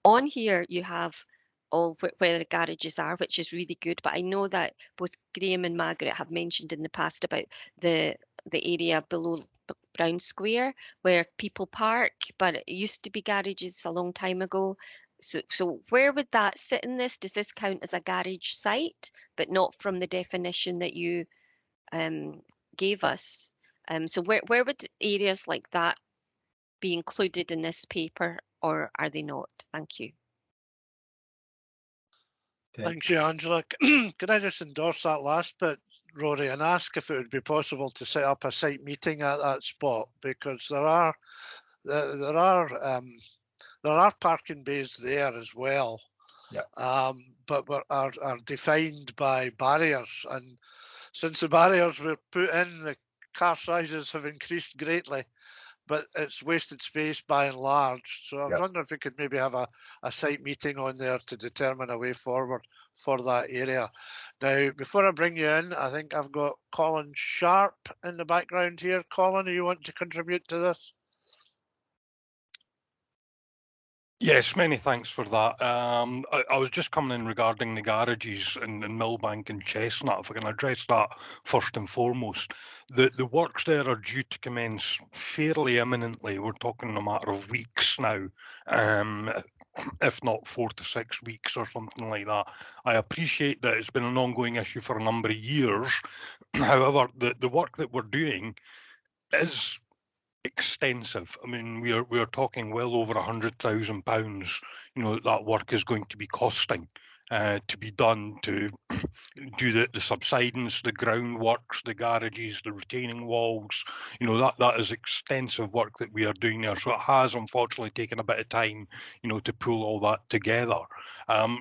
on here you have all where the garages are, which is really good. But I know that both Graham and Margaret have mentioned in the past about the area below Brown Square where people park, but it used to be garages a long time ago. So where would that sit in this? Does this count as a garage site, but not from the definition that you gave us? So where would areas like that be included in this paper, or are they not? Thank you. Thank you, Angela. Can I just endorse that last bit, Rory, and ask if it would be possible to set up a site meeting at that spot, because there are parking bays there as well. Yeah. But are defined by barriers, and since the barriers were put in, the car sizes have increased greatly, but it's wasted space by and large. So I was wondering if we could maybe have a site meeting on there to determine a way forward for that area. Now, before I bring you in, I think I've got Colin Sharp in the background here. Colin, do you want to contribute to this? Yes, many thanks for that. I was just coming in regarding the garages in Milbank and Chestnut, if I can address that first and foremost. The works there are due to commence fairly imminently. We're talking a matter of weeks now, if not 4 to 6 weeks or something like that. I appreciate that it's been an ongoing issue for a number of years. However, the work that we're doing is extensive. I mean, we are talking well over £100,000. That work is going to be costing. to be done to do the subsidence, the groundworks, the garages, the retaining walls. You know, that is extensive work that we are doing there. So it has unfortunately taken a bit of time, you know, to pull all that together.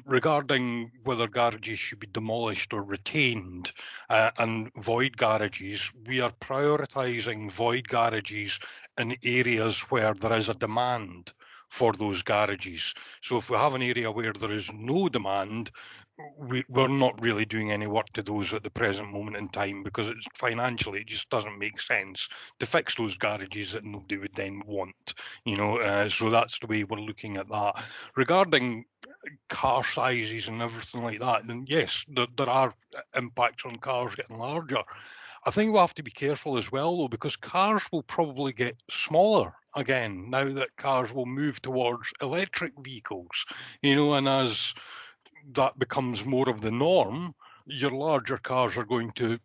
Regarding whether garages should be demolished or retained and void garages, we are prioritising void garages in areas where there is a demand for those garages. So if we have an area where there is no demand, we're not really doing any work to those at the present moment in time, because it's financially, it just doesn't make sense to fix those garages that nobody would then want, you know. So that's the way we're looking at that. Regarding car sizes and everything like that, then yes, there are impacts on cars getting larger. I think we'll have to be careful as well, though, because cars will probably get smaller again now that cars will move towards electric vehicles, you know, and as that becomes more of the norm, your larger cars are going to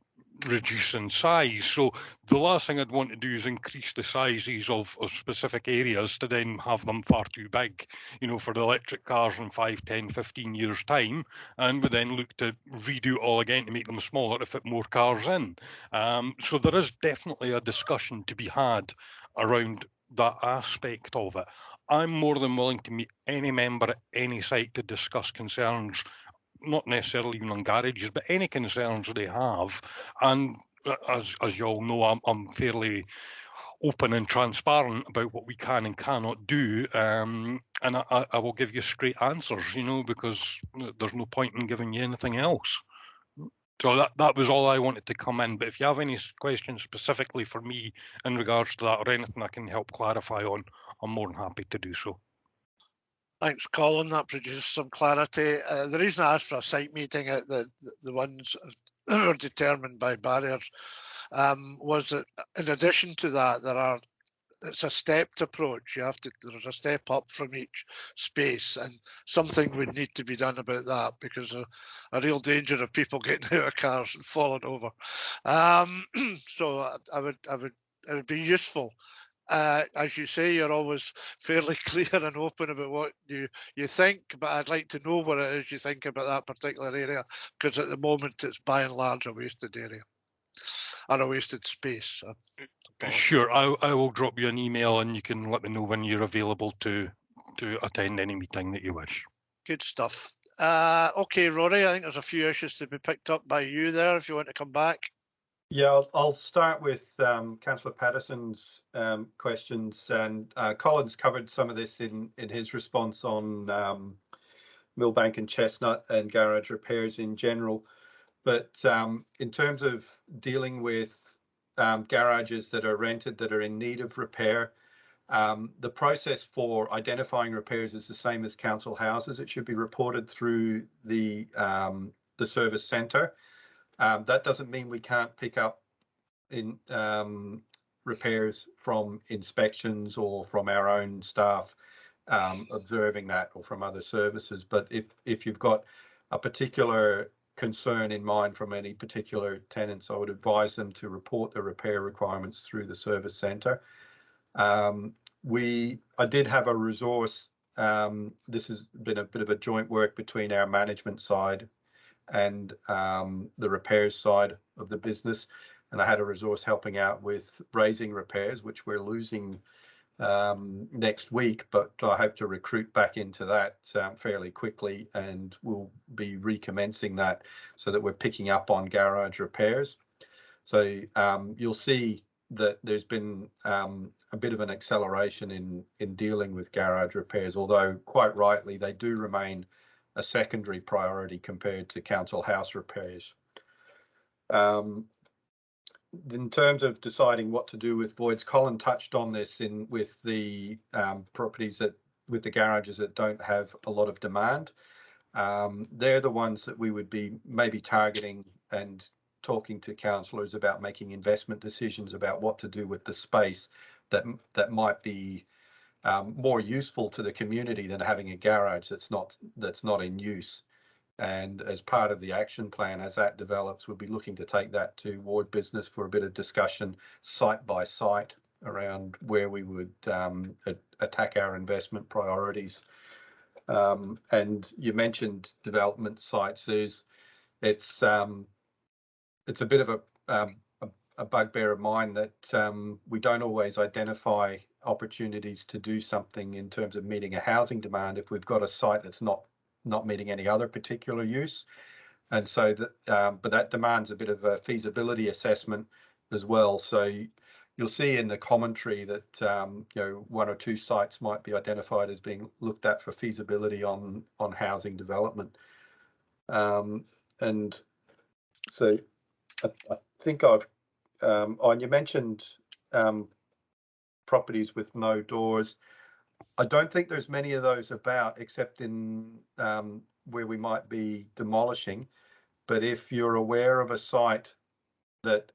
reduce in size. So the last thing I'd want to do is increase the sizes of specific areas to then have them far too big, you know, for the electric cars in 5, 10, 15 years time, and we then look to redo it all again to make them smaller to fit more cars in. So there is definitely a discussion to be had around that aspect of it. I'm more than willing to meet any member at any site to discuss concerns, not necessarily even on garages, but any concerns they have. And as you all know, I'm fairly open and transparent about what we can and cannot do, and I will give you straight answers, you know, because there's no point in giving you anything else. So that was all I wanted to come in. But if you have any questions specifically for me in regards to that, or anything I can help clarify on, I'm more than happy to do so. Thanks, Colin. That produced some clarity. The reason I asked for a site meeting at the ones that were determined by barriers was that in addition to that, it's a stepped approach. There's a step up from each space, and something would need to be done about that, because a real danger of people getting out of cars and falling over. So it would be useful. As you say, you're always fairly clear and open about what you think, but I'd like to know what it is you think about that particular area, because at the moment it's by and large a wasted area and a wasted space. Sure, I will drop you an email and you can let me know when you're available to attend any meeting that you wish. Good stuff. Okay, Rory, I think there's a few issues to be picked up by you there if you want to come back. Yeah, I'll start with Councillor Patterson's questions, and Colin's covered some of this in his response on Milbank and Chestnut and garage repairs in general. But in terms of dealing with garages that are rented that are in need of repair, the process for identifying repairs is the same as council houses. It should be reported through the service centre. That doesn't mean we can't pick up in repairs from inspections or from our own staff observing that, or from other services. But if you've got a particular concern in mind from any particular tenants, I would advise them to report the repair requirements through the service centre. I did have a resource. This has been a bit of a joint work between our management side and the repairs side of the business, and I had a resource helping out with raising repairs, which we're losing next week, but I hope to recruit back into that fairly quickly, and we'll be recommencing that so that we're picking up on garage repairs. So you'll see that there's been a bit of an acceleration in dealing with garage repairs, although quite rightly they do remain a secondary priority compared to council house repairs. In terms of deciding what to do with voids, Colin touched on this with the properties with the garages that don't have a lot of demand. They're the ones that we would be maybe targeting and talking to councillors about, making investment decisions about what to do with the space that might be more useful to the community than having a garage that's not in use. And as part of the action plan, as that develops, we'll be looking to take that to ward business for a bit of discussion, site by site, around where we would attack our investment priorities. And you mentioned development sites. It's a bit of a bugbear of mine that we don't always identify opportunities to do something in terms of meeting a housing demand if we've got a site that's not meeting any other particular use. And so but that demands a bit of a feasibility assessment as well. So you'll see in the commentary that one or two sites might be identified as being looked at for feasibility on housing development. And so I think I've you mentioned properties with no doors. I don't think there's many of those about, except in where we might be demolishing. But if you're aware of a site that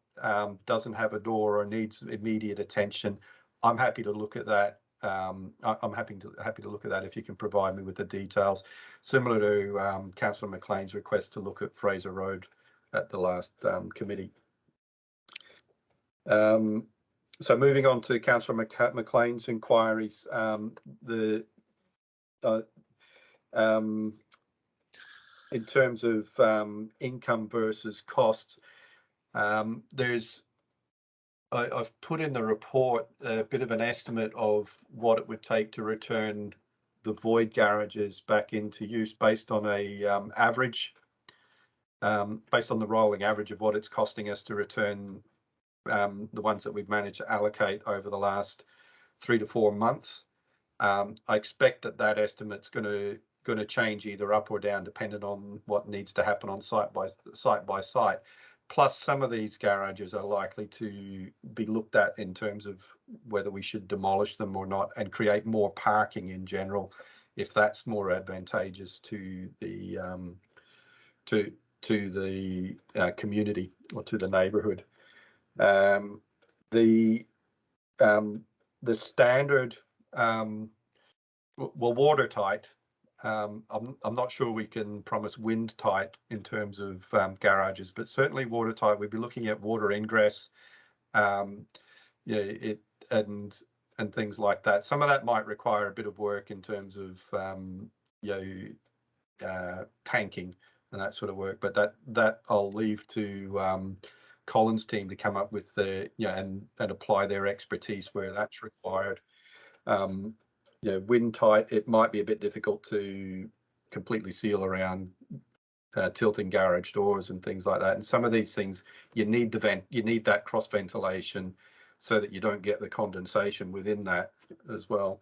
doesn't have a door or needs immediate attention, I'm happy to look at that. I'm happy to look at that if you can provide me with the details. Similar to Councillor McLean's request to look at Fraser Road at the last committee. So moving on to Councillor McLean's inquiries, in terms of income versus costs, I've put in the report a bit of an estimate of what it would take to return the void garages back into use based on a average, based on the rolling average of what it's costing us to return the ones that we've managed to allocate over the last 3 to 4 months. I expect that estimate's going to change either up or down depending on what needs to happen on site by site. Plus, some of these garages are likely to be looked at in terms of whether we should demolish them or not and create more parking in general, if that's more advantageous to the community or to the neighbourhood. The standard, watertight. I'm not sure we can promise wind tight in terms of garages, but certainly watertight. We'd be looking at water ingress, and things like that. Some of that might require a bit of work in terms of tanking and that sort of work, but that I'll leave to Colin's team to come up with and apply their expertise where that's required. Wind tight, it might be a bit difficult to completely seal around tilting garage doors and things like that. And some of these things, you need that cross ventilation so that you don't get the condensation within that as well.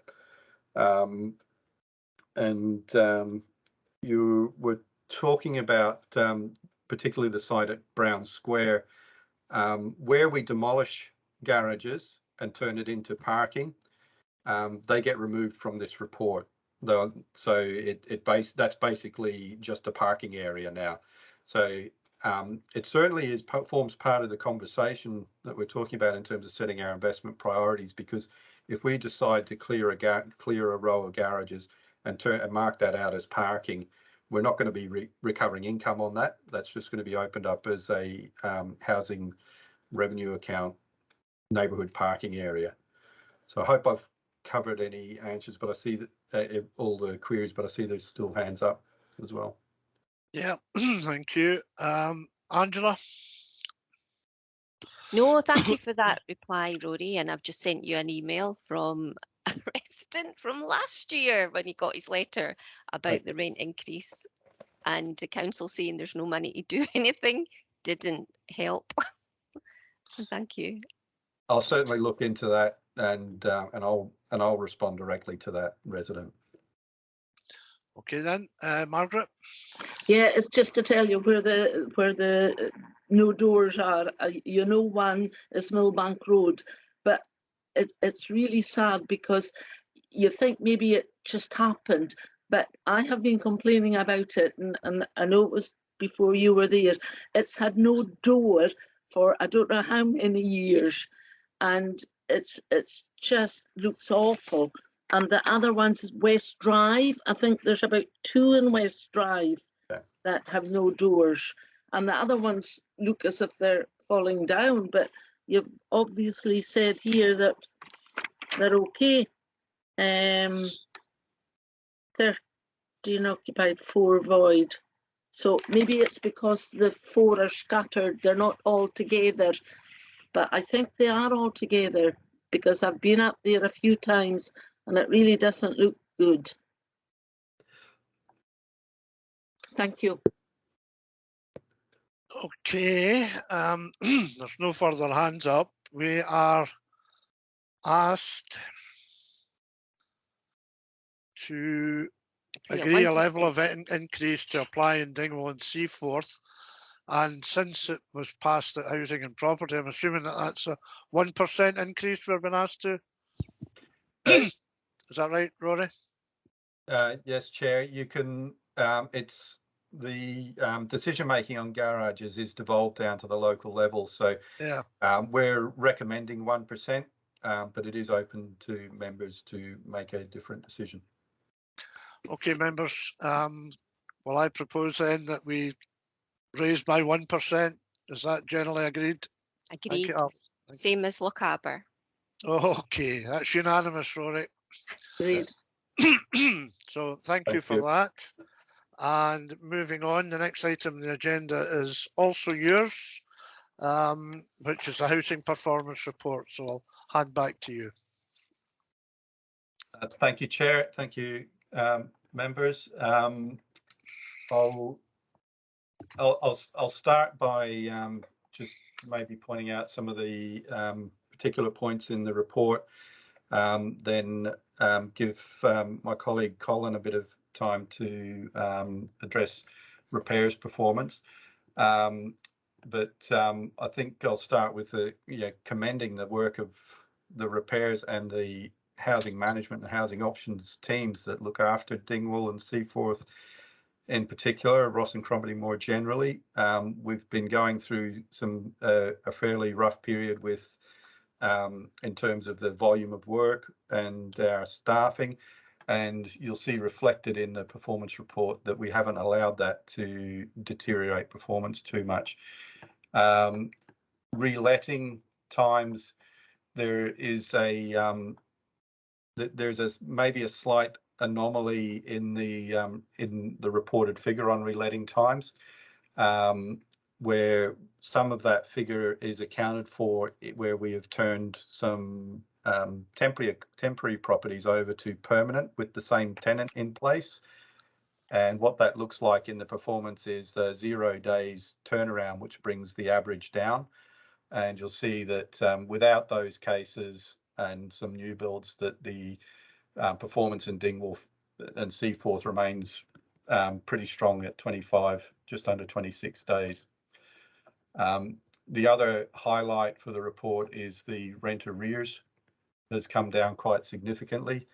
You were talking about particularly the site at Brown Square, where we demolish garages and turn it into parking. They get removed from this report, though. So that's basically just a parking area now. So it certainly forms part of the conversation that we're talking about in terms of setting our investment priorities. Because if we decide to clear a row of garages and mark that out as parking, we're not going to be recovering income on that. That's just going to be opened up as a housing revenue account neighbourhood parking area. So I hope I've covered any answers, but I see that all the queries, but I see there's still hands up as well. Yeah, thank you. Angela? No, thank you for that reply, Rory. And I've just sent you an email from a resident from last year when he got his letter about the rent increase, and the council saying there's no money to do anything didn't help. So thank you. I'll certainly look into that, and I'll respond directly to that resident. Okay then, Margaret. Yeah, it's just to tell you where the no doors are. One is Milbank Road, but it's really sad because you think maybe it just happened, but I have been complaining about it, and I know it was before you were there. It's had no door for I don't know how many years, and it's just looks awful. And the other one's is West Drive. I think there's about 2 in West Drive that have no doors, and the other ones look as if they're falling down, but you've obviously said here that they're okay. occupied, 4 void. So maybe it's because the 4 are scattered, they're not all together, but I think they are all together because I've been up there a few times and it really doesn't look good. Thank you. Okay, there's no further hands up. We are asked to agree a level of increase to apply in Dingwall and Seaforth. And since it was passed at Housing and Property, I'm assuming that that's a 1% increase we've been asked to. Is that right, Rory? Yes, Chair. You can. It's the decision making on garages is devolved down to the local level. So yeah, we're recommending 1%, but it is open to members to make a different decision. Okay, members. Well, I propose then that we raise by 1%. Is that generally agreed? Agreed. Same as Lochaber. Okay, that's unanimous, Rory. Agreed. So thank you for that. And moving on, the next item on the agenda is also yours, which is the housing performance report. So I'll hand back to you. Thank you, Chair. Thank you, members. I'll start by just maybe pointing out some of the particular points in the report, then give my colleague Colin a bit of time to address repairs performance. But I think I'll start with commending the work of the repairs and the housing management and housing options teams that look after Dingwall and Seaforth in particular, Ross and Cromarty more generally. We've been going through a fairly rough period with in terms of the volume of work and our staffing, and you'll see reflected in the performance report that we haven't allowed that to deteriorate performance too much. Reletting times, there's maybe a slight anomaly in the reported figure on reletting times, where some of that figure is accounted for where we have turned some temporary properties over to permanent with the same tenant in place. And what that looks like in the performance is the 0 days turnaround, which brings the average down. And you'll see that without those cases and some new builds, that the performance in Dingwall and Seaforth remains pretty strong at 25, just under 26 days. The other highlight for the report is the rent arrears has come down quite significantly.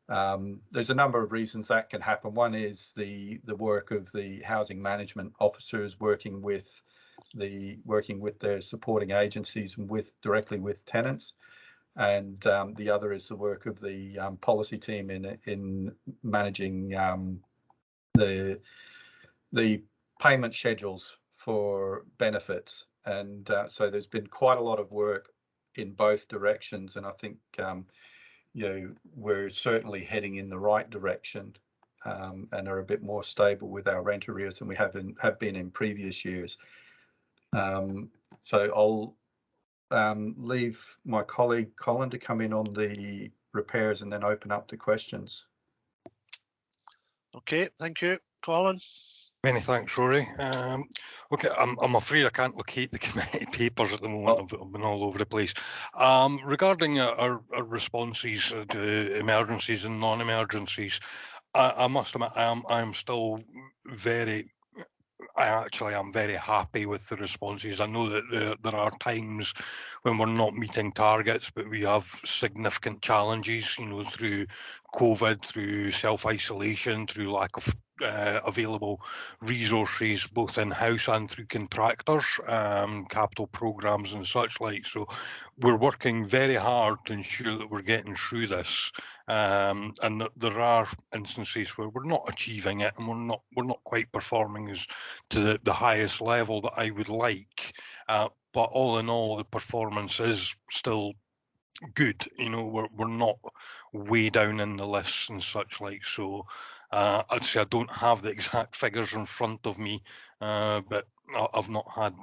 There's a number of reasons that can happen. One is the work of the housing management officers working with their supporting agencies and directly with tenants. And the other is the work of the policy team in managing the payment schedules for benefits. And so there's been quite a lot of work in both directions, and I think we're certainly heading in the right direction and are a bit more stable with our rent arrears than we have been in previous years. So I'll leave my colleague Colin to come in on the repairs and then open up to questions. Okay, thank you, Colin. Many thanks, Rory. Okay, I'm afraid I can't locate the committee papers at the moment. I've been all over the place. Regarding our responses to emergencies and non-emergencies, I must admit I'm still very. I'm very happy with the responses. I know that there are times when we're not meeting targets, but we have significant challenges, through COVID, through self-isolation, through lack of available resources, both in-house and through contractors, capital programs and such like. So we're working very hard to ensure that we're getting through this. And there are instances where we're not achieving it and we're not quite performing as to the highest level that I would like. But all in all, the performance is still good. We're not way down in the lists and such like. So I'd say I don't have the exact figures in front of me, but I've not had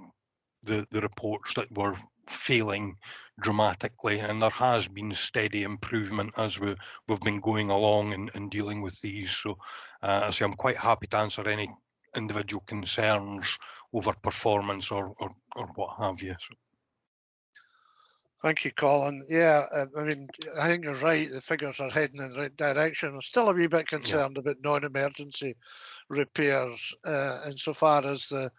the reports that were failing dramatically, and there has been steady improvement as we've been going along and dealing with these. So I say I'm quite happy to answer any individual concerns over performance or what have you. So. Thank you, Colin. Yeah, I mean, I think you're right. The figures are heading in the right direction. I'm still a wee bit concerned about non-emergency repairs insofar as the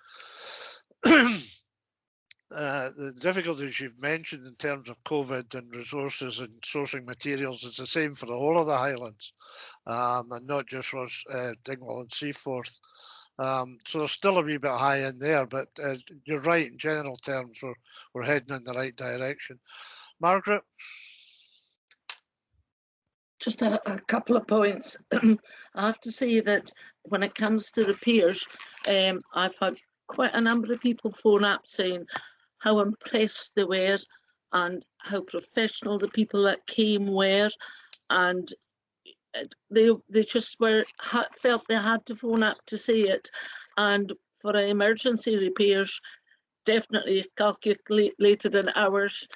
the difficulties you've mentioned in terms of COVID and resources and sourcing materials is the same for the whole of the Highlands, and not just Dingwall and Seaforth. So there's still a wee bit high in there, but you're right, in general terms, we're heading in the right direction. Margaret? Just a couple of points. I have to say that when it comes to repairs, I've had quite a number of people phone up saying how impressed they were and how professional the people that came were, and they just felt they had to phone up to say it. And for emergency repairs, definitely calculated in hours.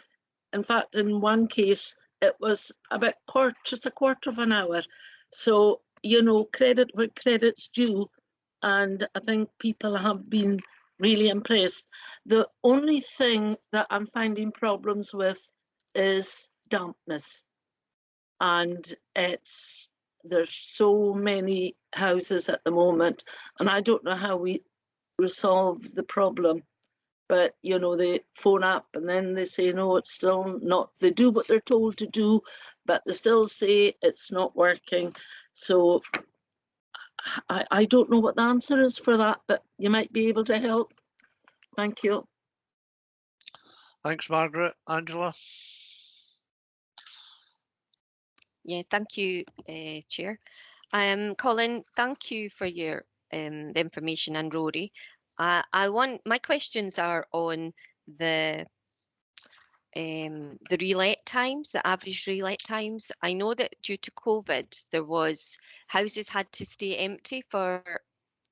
In fact, in one case, it was about just a quarter of an hour. So, you know, credit where credit's due, and I think people have been really impressed. The only thing that I'm finding problems with is dampness, and there's so many houses at the moment, and I don't know how we resolve the problem. But, you know, they phone up and then they say, no, it's still not, they do what they're told to do, but they still say it's not working. So I don't know what the answer is for that, but you might be able to help. Thank you. Thanks, Margaret. Angela? Yeah, thank you, Chair. Colin, thank you for your the information, and Rory. My questions are on the relet times, the average relet times. I know that due to COVID, houses had to stay empty for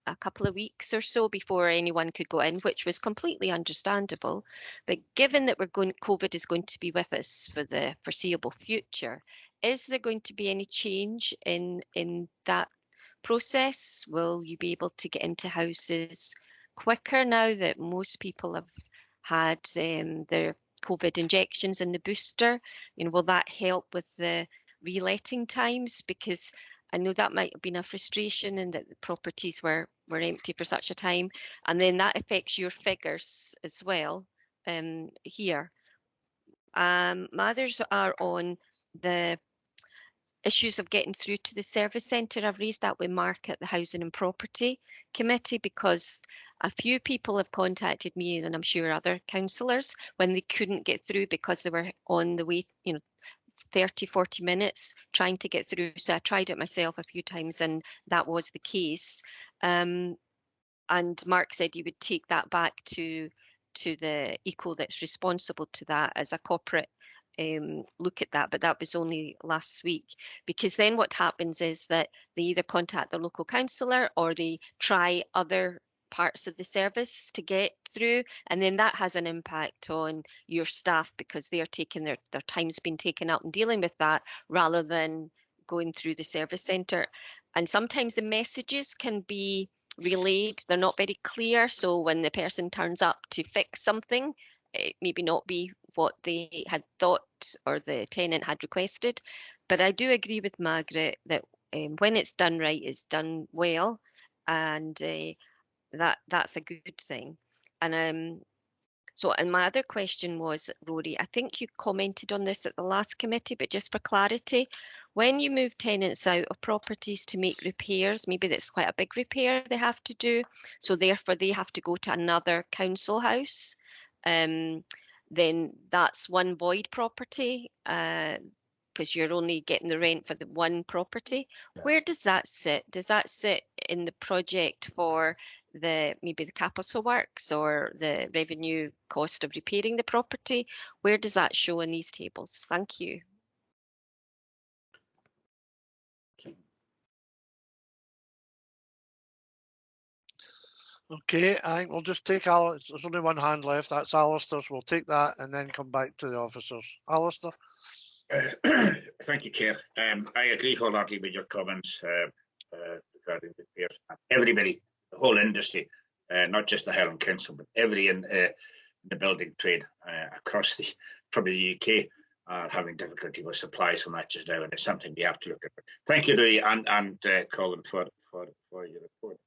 a couple of weeks or so before anyone could go in, which was completely understandable. But given that COVID is going to be with us for the foreseeable future, is there going to be any change in that process? Will you be able to get into houses quicker now that most people have had their COVID injections and the booster? You know, will that help with the reletting times? Because I know that might have been a frustration and that the properties were empty for such a time, and then that affects your figures as well here. My others are on the issues of getting through to the service centre. I've raised that with Mark at the Housing and Property Committee, because a few people have contacted me, and I'm sure other councillors, when they couldn't get through because they were on the way, 30, 40 minutes trying to get through. So I tried it myself a few times, and that was the case. And Mark said he would take that back to the ECO that's responsible to that as a corporate look at that, but that was only last week, because then what happens is that they either contact the local councillor or they try other parts of the service to get through, and then that has an impact on your staff because they are taking their time's been taken up in dealing with that rather than going through the service centre. And sometimes the messages can be relayed, they're not very clear, so when the person turns up to fix something, it maybe not be what they had thought or the tenant had requested. But I do agree with Margaret that when it's done right, it's done well, and that's a good thing. And and my other question was, Rory, I think you commented on this at the last committee, but just for clarity, when you move tenants out of properties to make repairs, maybe that's quite a big repair they have to do, so therefore they have to go to another council house, then that's one void property, because you're only getting the rent for the one property. Where does that sit? Does that sit in the project for maybe the capital works or the revenue cost of repairing the property? Where does that show in these tables? Thank you. Okay, I think we'll just take there's only one hand left, that's Alistair's. We'll take that and then come back to the officers. Alistair? Thank you, Chair. I agree wholeheartedly with your comments regarding the repairs. Everybody, the whole industry, not just the Highland Council, but everybody in the building trade across probably the UK are having difficulty with supplies on that just now, and it's something we have to look at. Thank you, Louis and Colin, for your report.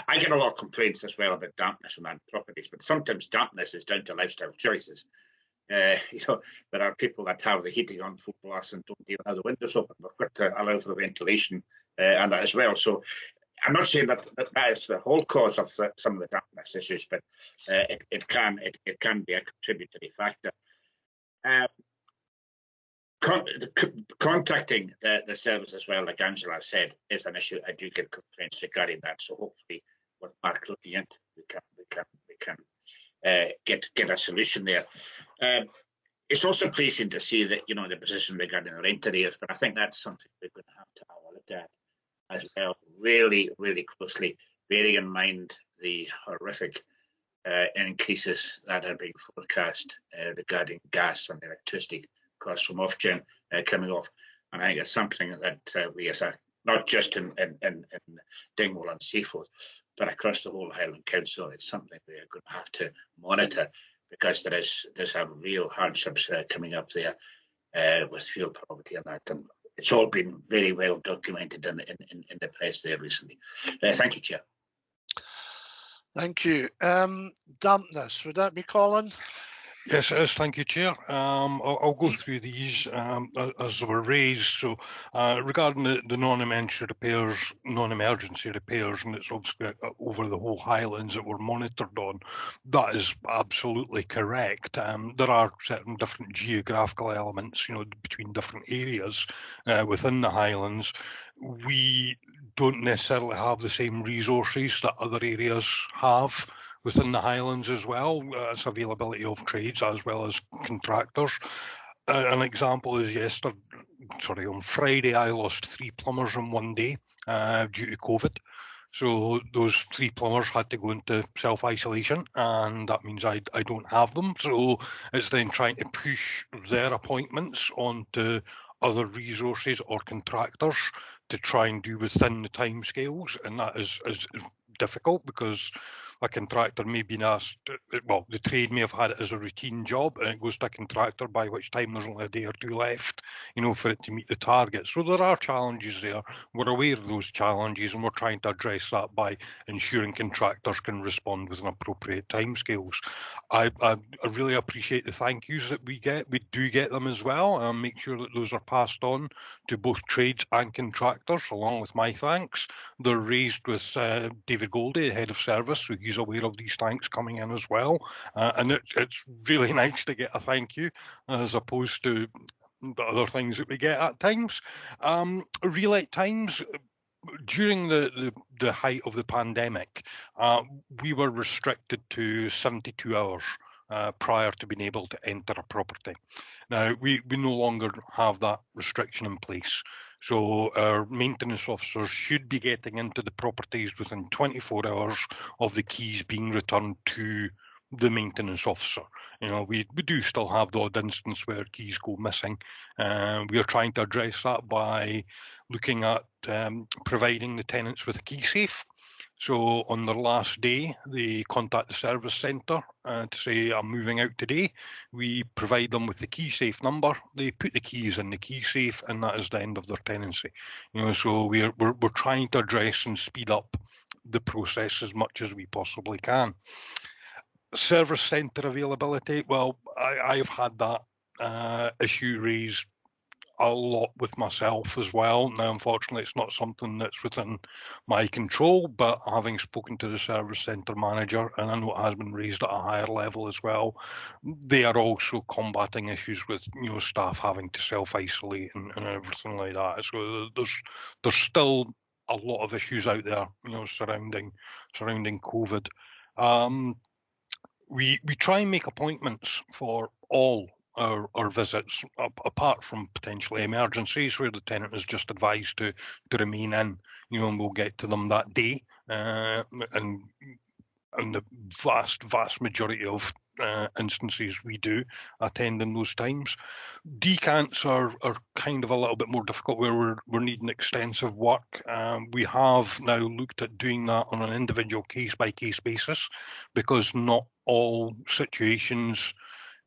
I get a lot of complaints as well about dampness on properties, but sometimes dampness is down to lifestyle choices. There are people that have the heating on full blast and don't even have the windows open. We've got to allow for the ventilation and that as well. So I'm not saying that is the whole cause of some of the dampness issues, but it can be a contributory factor. Contacting the service as well, like Angela said, is an issue. I do get complaints regarding that. So hopefully, with Mark looking into, we can get a solution there. It's also pleasing to see that the position regarding the rent arrears, but I think that's something we're going to have a look at as well, really, really closely, bearing in mind the horrific increases that are being forecast regarding gas and electricity costs from Ofgem coming off. And I think it's something that we as not just in Dingwall and Seaforth, but across the whole Highland Council, it's something we are going to have to monitor, because there's a real hardships coming up there with fuel poverty and that. And it's all been very well documented in the press there recently. Thank you, Chair. Thank you. Dampness, would that be Colin? Yes, it is. Thank you, Chair. I'll go through these as they were raised. So regarding the non-emergency repairs, and it's obviously over the whole Highlands that were monitored on, that is absolutely correct. There are certain different geographical elements, between different areas within the Highlands. We don't necessarily have the same resources that other areas have within the Highlands as well. It's availability of trades as well as contractors. An example is on Friday, I lost 3 plumbers in one day due to COVID. So those 3 plumbers had to go into self-isolation, and that means I don't have them. So it's then trying to push their appointments onto other resources or contractors to try and do within the timescales, and that is difficult, because a contractor may be asked, the trade may have had it as a routine job, and it goes to a contractor, by which time there's only a day or two left, for it to meet the target. So there are challenges there. We're aware of those challenges, and we're trying to address that by ensuring contractors can respond within appropriate timescales. I really appreciate the thank yous that we get. We do get them as well, and make sure that those are passed on to both trades and contractors, along with my thanks. They're raised with David Goldie, the head of service, so he's aware of these thanks coming in as well. And it's really nice to get a thank you, as opposed to the other things that we get at times. Relay times. During the height of the pandemic, we were restricted to 72 hours prior to being able to enter a property. Now, we no longer have that restriction in place. So our maintenance officers should be getting into the properties within 24 hours of the keys being returned to the maintenance officer. We do still have the odd instance where keys go missing. We are trying to address that by looking at providing the tenants with a key safe. So on their last day, they contact the service centre to say, I'm moving out today. We provide them with the key safe number. They put the keys in the key safe, and that is the end of their tenancy. So we're trying to address and speed up the process as much as we possibly can. Service centre availability, well, I've had that issue raised a lot with myself as well. Now, unfortunately, it's not something that's within my control, but having spoken to the service centre manager, and I know it has been raised at a higher level as well, they are also combating issues with staff having to self-isolate and everything like that. So there's still a lot of issues out there, surrounding COVID. We try and make appointments for all our visits, apart from potentially emergencies where the tenant is just advised to remain in, and we'll get to them that day. and in the vast majority of instances we do attend in those times. Decants are kind of a little bit more difficult, where we're needing extensive work. We have now looked at doing that on an individual case-by-case basis, because not all situations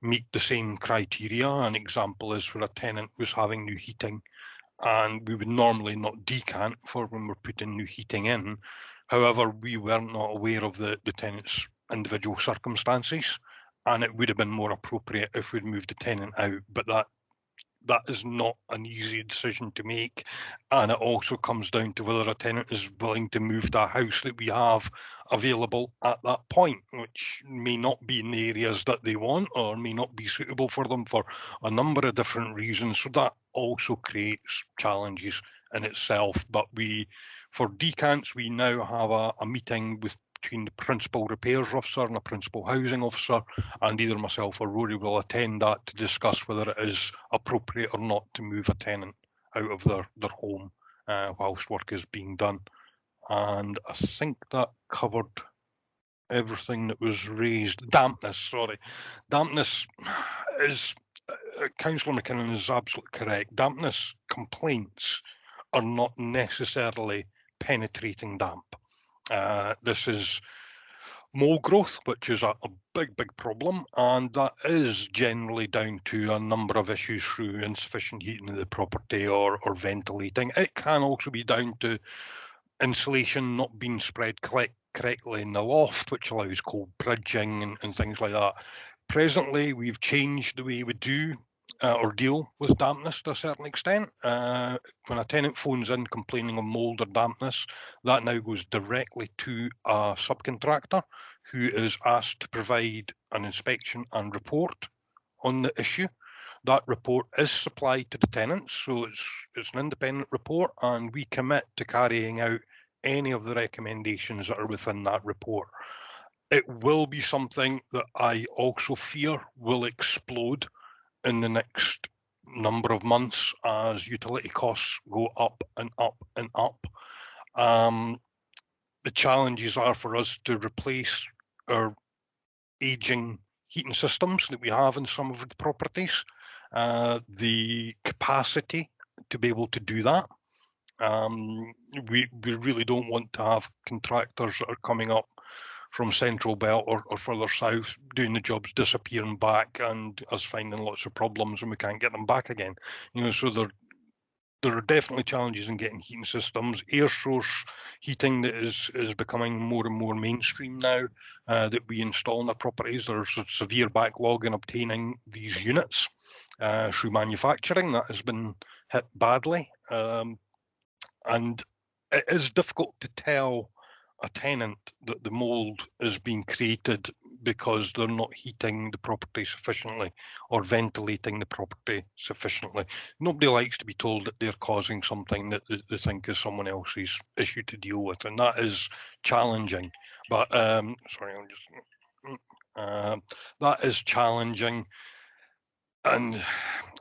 meet the same criteria. An example is where a tenant was having new heating, and we would normally not decant for when we're putting new heating in. However, we were not aware of the tenant's individual circumstances, and it would have been more appropriate if we'd moved the tenant out. But that is not an easy decision to make, and it also comes down to whether a tenant is willing to move to a house that we have available at that point, which may not be in the areas that they want, or may not be suitable for them for a number of different reasons. So that also creates challenges in itself. But for decants, we now have a meeting between the principal repairs officer and a principal housing officer, and either myself or Rory will attend that to discuss whether it is appropriate or not to move a tenant out of their home whilst work is being done. And I think that covered everything that was raised. Dampness is, Councillor McKinnon is absolutely correct. Dampness complaints are not necessarily penetrating damp. This is mold growth, which is a big problem, and that is generally down to a number of issues through insufficient heating of the property or ventilating. It can also be down to insulation not being spread correctly in the loft, which allows cold bridging and things like that. Presently, we've changed the way we do or deal with dampness to a certain extent. When a tenant phones in complaining of mould or dampness, that now goes directly to a subcontractor who is asked to provide an inspection and report on the issue. That report is supplied to the tenants, so it's an independent report, and we commit to carrying out any of the recommendations that are within that report. It will be something that I also fear will explode in the next number of months as utility costs go up and up and up. The challenges are for us to replace our aging heating systems that we have in some of the properties, the capacity to be able to do that. We really don't want to have contractors that are coming up from Central Belt or further south doing the jobs, disappearing back, and us finding lots of problems and we can't get them back again. So there are definitely challenges in getting heating systems. Air source heating that is becoming more and more mainstream now that we install in our properties. There's a severe backlog in obtaining these units through manufacturing. That has been hit badly. And it is difficult to tell a tenant that the mould is being created because they're not heating the property sufficiently or ventilating the property sufficiently. Nobody likes to be told that they're causing something that they think is someone else's issue to deal with, and that is challenging. But that is challenging. And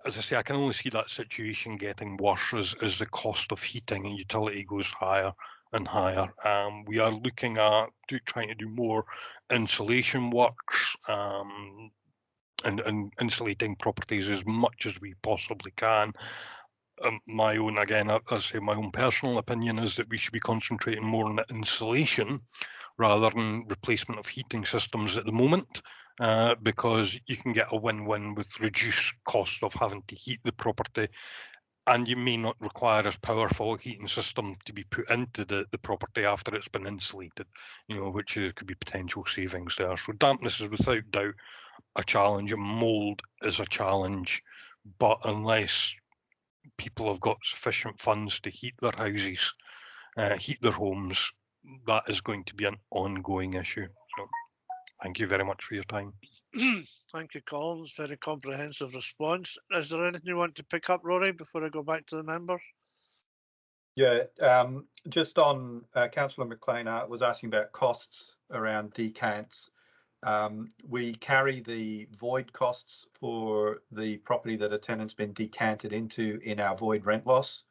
as I say, I can only see that situation getting worse as the cost of heating and utility goes higher and higher. We are looking at trying to do more insulation works and insulating properties as much as we possibly can. My own personal opinion is that we should be concentrating more on the insulation rather than replacement of heating systems at the moment. Because you can get a win-win with reduced cost of having to heat the property, and you may not require as powerful a heating system to be put into the property after it's been insulated, which could be potential savings there. So dampness is without doubt a challenge, and mould is a challenge, but unless people have got sufficient funds to heat their houses, heat their homes, that is going to be an ongoing issue. So thank you very much for your time. Thank you, Colin. It's a very comprehensive response. Is there anything you want to pick up, Rory, before I go back to the members? Yeah, just on Councillor McLean was asking about costs around decants. We carry the void costs for the property that a tenant's been decanted into in our void rent loss.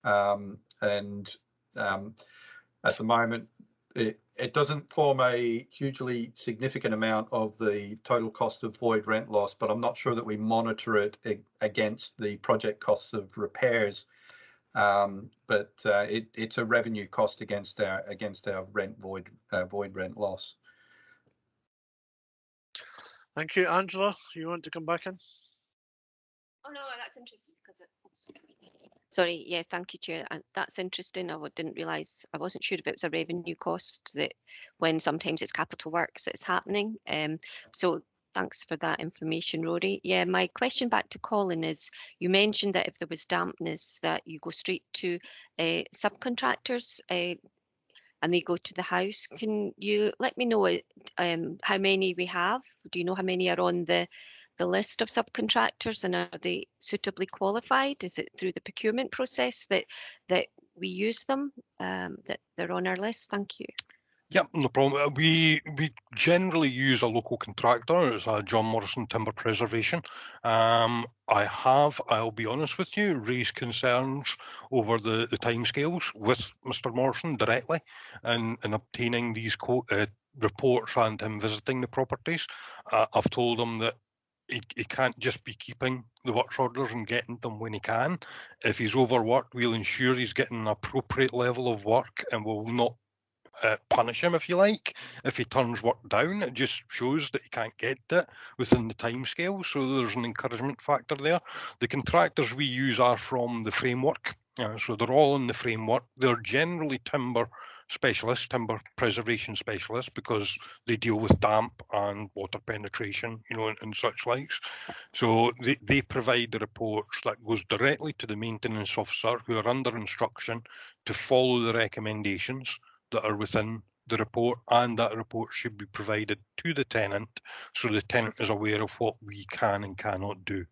And at the moment, it doesn't form a hugely significant amount of the total cost of void rent loss, but I'm not sure that we monitor it against the project costs of repairs. But it's a revenue cost against our rent void rent loss. Thank you, Angela. You want to come back in? Oh no, that's interesting because sorry, yeah, thank you, Chair. That's interesting. I didn't realise, I wasn't sure if it was a revenue cost that when sometimes it's capital works that's happening. So thanks for that information, Rory. Yeah, my question back to Colin is, you mentioned that if there was dampness that you go straight to subcontractors and they go to the house. Can you let me know how many we have? Do you know how many are on the list of subcontractors, and are they suitably qualified? Is it through the procurement process that we use them, that they're on our list? Thank you. Yep, no problem. We generally use a local contractor. It's John Morrison Timber Preservation. I'll be honest with you, raised concerns over the timescales with Mr. Morrison directly in obtaining these reports and him visiting the properties. I've told him that he can't just be keeping the works orders and getting them when he can. If he's overworked, we'll ensure he's getting an appropriate level of work and will not punish him, if you like, if he turns work down. It just shows that he can't get it within the time scale, so there's an encouragement factor there. The contractors we use are from the framework, so they're all in the framework. They're generally timber specialists, timber preservation specialists, because they deal with damp and water penetration, and such likes. So they provide the reports that goes directly to the maintenance officer, who are under instruction to follow the recommendations that are within the report, and that report should be provided to the tenant so the tenant is aware of what we can and cannot do.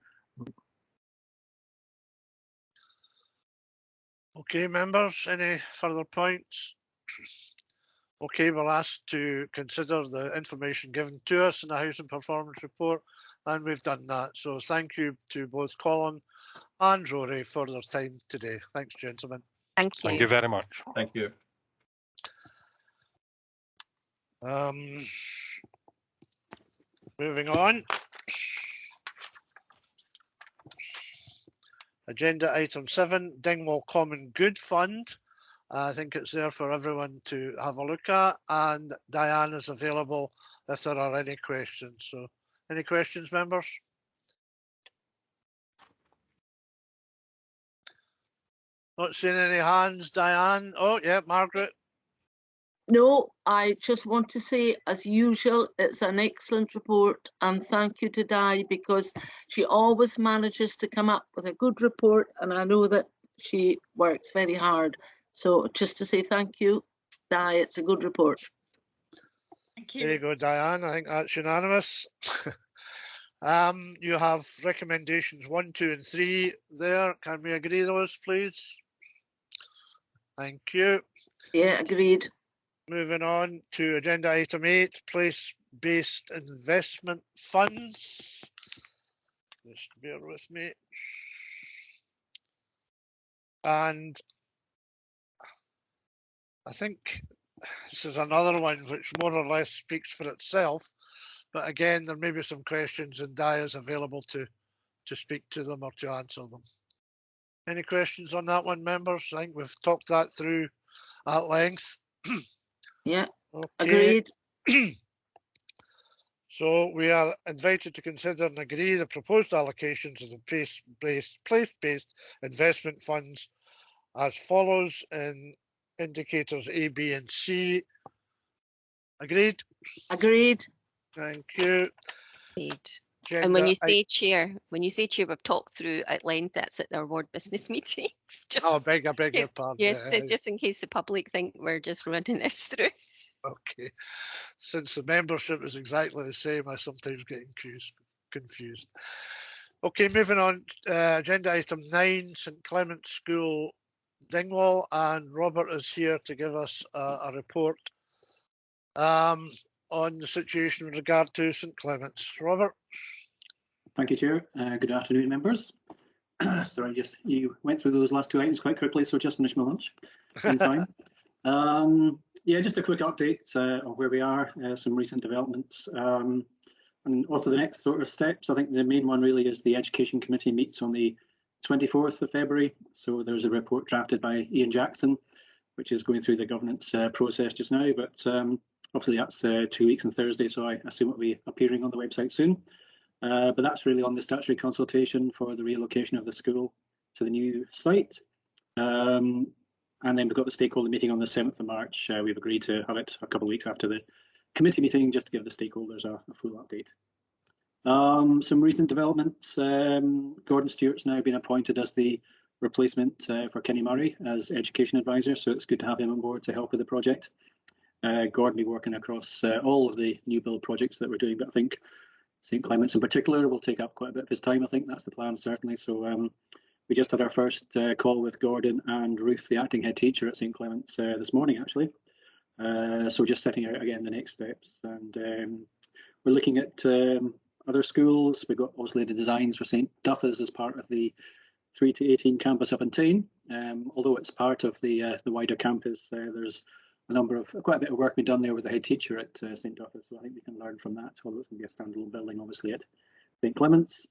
Okay, members, any further points? Okay, we're asked to consider the information given to us in the Housing Performance Report, and we've done that. So thank you to both Colin and Rory for their time today. Thanks, gentlemen. Thank you. Thank you very much. Thank you. Moving on. Agenda item 7, Dingwall Common Good Fund. I think it's there for everyone to have a look at, and Diane is available if there are any questions. So, any questions, members? Not seeing any hands, Diane. Oh, yeah, Margaret. No, I just want to say, as usual, it's an excellent report, and thank you to Di, because she always manages to come up with a good report, and I know that she works very hard. So just to say thank you, Di, it's a good report. Thank you. There you go, Diane. I think that's unanimous. You have recommendations 1, 2 and 3 there. Can we agree those, please? Thank you. Yeah, agreed. Moving on to agenda item 8, place-based investment funds. Just bear with me. And I think this is another one which more or less speaks for itself. But again, there may be some questions, and Di is available to speak to them or to answer them. Any questions on that one, members? I think we've talked that through at length. Yeah, okay. agreed. So we are invited to consider and agree the proposed allocations of the place-based investment funds as follows in indicators A, B and C. Agreed? Agreed. Thank you. Agreed. Agenda And when you say chair, we've talked through at length. That's at our ward business meeting. Just, I beg your pardon. Yes, just in case the public think we're just running this through. Okay. Since the membership is exactly the same, I sometimes get confused. Okay, moving on. Agenda item 9, St Clement's School, Dingwall, and Robert is here to give us a report on the situation with regard to St Clement's. Robert. Thank you, Chair. Good afternoon, members. Sorry, you went through those last 2 items quite quickly, so just finished my lunch in time. Yeah, just a quick update on where we are, some recent developments. And on to the next sort of steps. I think the main one really is the Education Committee meets on the 24th of February. So there's a report drafted by Ian Jackson, which is going through the governance process just now. But obviously that's 2 weeks on Thursday, so I assume it'll be appearing on the website soon. But that's really on the statutory consultation for the relocation of the school to the new site. And then we've got the stakeholder meeting on the 7th of March. We've agreed to have it a couple of weeks after the committee meeting, just to give the stakeholders a full update. Some recent developments. Gordon Stewart's now been appointed as the replacement for Kenny Murray as education advisor, so it's good to have him on board to help with the project. Gordon will be working across all of the new build projects that we're doing, but I think St Clement's in particular will take up quite a bit of his time. I think that's the plan, certainly. So we just had our first call with Gordon and Ruth, the acting head teacher at St Clement's this morning, actually. So just setting out again the next steps. And we're looking at other schools. We've got obviously the designs for St Duthas as part of the 3 to 18 campus up in Tyne. Although it's part of the wider campus, there's quite a bit of work being done there with the head teacher at St Duthas. So I think we can learn from that, although it's going to be a standalone building, obviously, at St Clement's.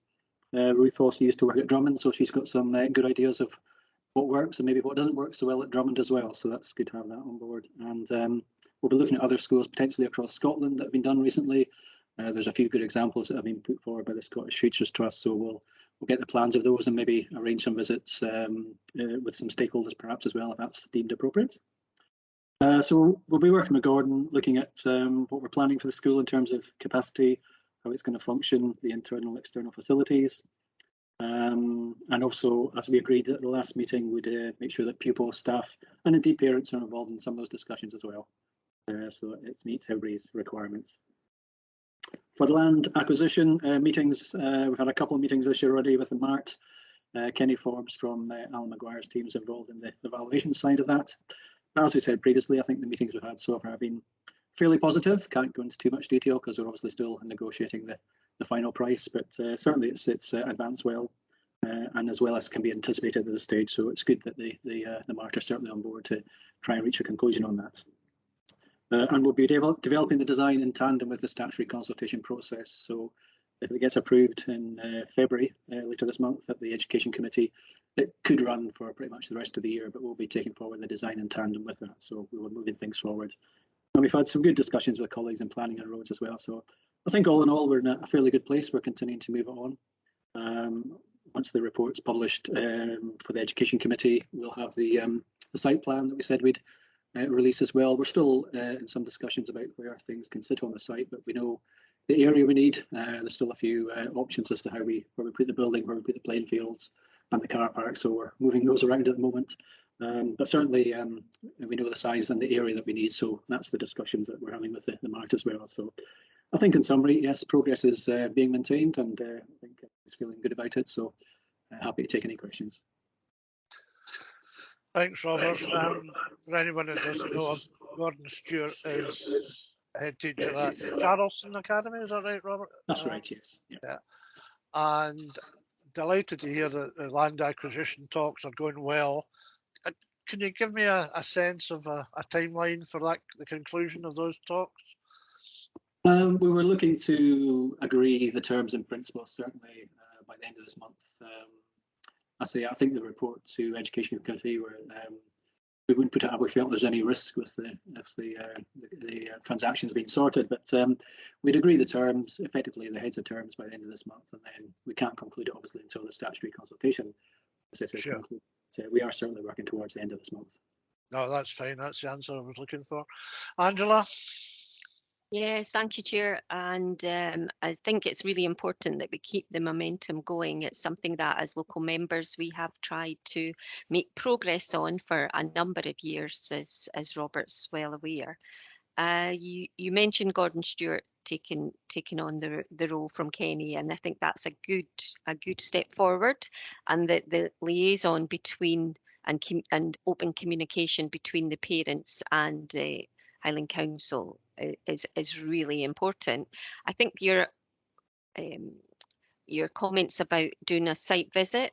Ruth also used to work at Drummond, so she's got some good ideas of what works and maybe what doesn't work so well at Drummond as well. So that's good to have that on board. And we'll be looking at other schools potentially across Scotland that have been done recently. There's a few good examples that have been put forward by the Scottish Futures Trust. So we'll get the plans of those and maybe arrange some visits with some stakeholders perhaps as well, if that's deemed appropriate. So we'll be working with Gordon, looking at what we're planning for the school in terms of capacity, how it's going to function, the internal and external facilities. And also, as we agreed at the last meeting, we'd make sure that pupils, staff, and indeed parents are involved in some of those discussions as well, so that it meets everybody's requirements. For the land acquisition meetings, we've had a couple of meetings this year already with the MART. Kenny Forbes from Alan Maguire's team is involved in the valuation side of that. As we said previously, I think the meetings we've had so far have been fairly positive. Can't go into too much detail because we're obviously still negotiating the final price, but certainly it's advanced well, and as well as can be anticipated at this stage. So it's good that the MART are certainly on board to try and reach a conclusion on that. And we'll be developing the design in tandem with the statutory consultation process. So if it gets approved in February, later this month, at the Education Committee, it could run for pretty much the rest of the year, but we'll be taking forward the design in tandem with that. So we were moving things forward. And we've had some good discussions with colleagues in planning and roads as well. So I think all in all, we're in a fairly good place. We're continuing to move it on. Once the report's published for the Education Committee, we'll have the site plan that we said we'd release as well. We're still in some discussions about where things can sit on the site, but we know the area we need. There's still a few options as to where we put the building, where we put the playing fields and the car park. So we're moving those around at the moment. But certainly we know the size and the area that we need, so that's the discussions that we're having with the MART as well. So I think in summary, yes, progress is being maintained, and I think it's feeling good about it. So happy to take any questions. Thanks, Robert. For anyone who doesn't know, Gordon Stewart is head teacher at Carlson Academy, is that right, Robert? That's right, yes. Yeah. And delighted to hear that the land acquisition talks are going well. Can you give me a sense of a timeline for the conclusion of those talks? We were looking to agree the terms in principle, certainly by the end of this month. I think the report to Education Committee we wouldn't put it up. We felt there's any risk with the transactions being sorted, but we'd agree the terms, effectively the heads of terms, by the end of this month, and then we can't conclude it obviously until the statutory consultation process is concluded. So we are certainly working towards the end of this month. No, that's fine. That's the answer I was looking for. Angela? Yes, thank you, Chair. And I think it's really important that we keep the momentum going. It's something that as local members we have tried to make progress on for a number of years, as Robert's well aware. You mentioned Gordon Stewart taking on the role from Kenny, and I think that's a good step forward, and that the liaison between and open communication between the parents and Highland Council is really important. I think your comments about doing a site visit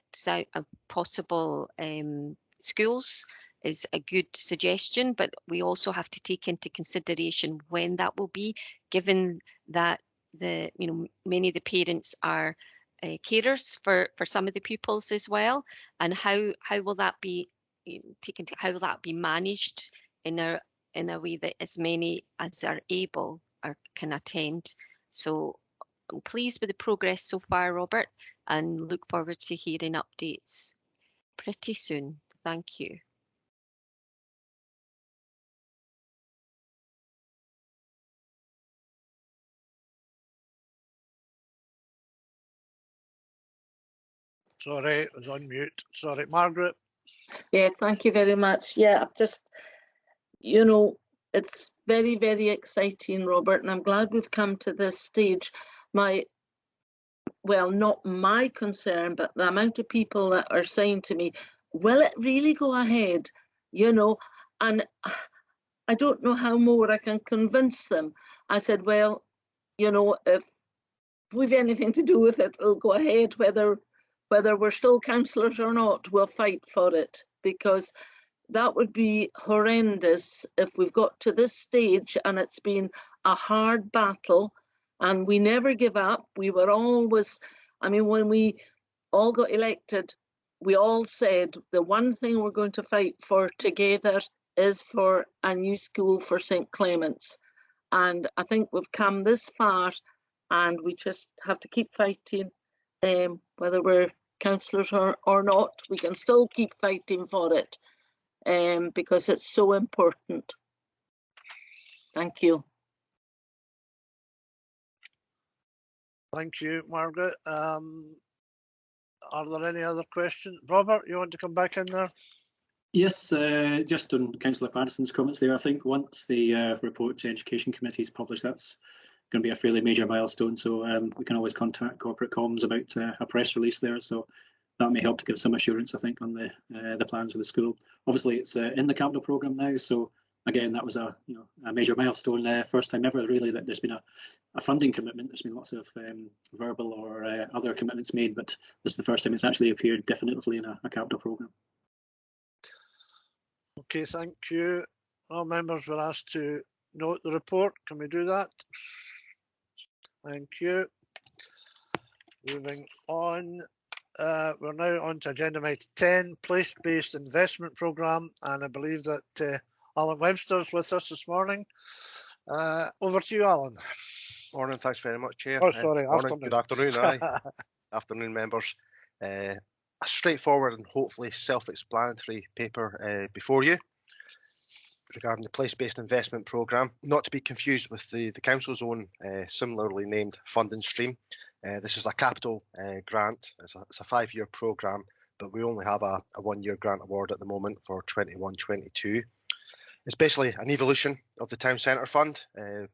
of possible schools is a good suggestion, but we also have to take into consideration when that will be, given that many of the parents are carers for some of the pupils as well, and how will that be taken? How will that be managed in a way that as many as are able can attend? So I'm pleased with the progress so far, Robert, and look forward to hearing updates pretty soon. Thank you. Sorry, it was on mute. Sorry, Margaret. Yeah, thank you very much. Yeah, I've just, it's very, very exciting, Robert, and I'm glad we've come to this stage. Well, not my concern, but the amount of people that are saying to me, will it really go ahead? And I don't know how more I can convince them. I said, well, if we've anything to do with it, we'll go ahead, whether we're still councillors or not, we'll fight for it, because that would be horrendous if we've got to this stage and it's been a hard battle and we never give up. We were always, when we all got elected, we all said the one thing we're going to fight for together is for a new school for St. Clement's. And I think we've come this far and we just have to keep fighting, whether we're councillors or not. We can still keep fighting for it, because it's so important. Thank you. Thank you, Margaret. Are there any other questions? Robert, you want to come back in there? Yes, just on Councillor Patterson's comments there, I think once the report to Education Committee is published, that's going to be a fairly major milestone. So we can always contact corporate comms about a press release there. So that may help to give some assurance, I think, on the plans for the school. Obviously, it's in the capital programme now. So again, that was a major milestone. First time ever, really, that there's been a funding commitment. There's been lots of verbal or other commitments made, but this is the first time it's actually appeared definitively in a capital programme. Okay, thank you. All members were asked to note the report. Can we do that? Thank you. Moving on. We're now on to agenda item 10, place-based investment programme, and I believe that Alan Webster's with us this morning. Over to you, Alan. Morning, thanks very much, Chair. Oh, sorry, morning, afternoon. Good afternoon, aye. Afternoon, members. A straightforward and hopefully self-explanatory paper before you regarding the place-based investment programme, not to be confused with the Council's own similarly named funding stream. This is a capital grant. It's a 5-year programme, but we only have a 1-year grant award at the moment for 21-22. It's basically an evolution of the Town Centre Fund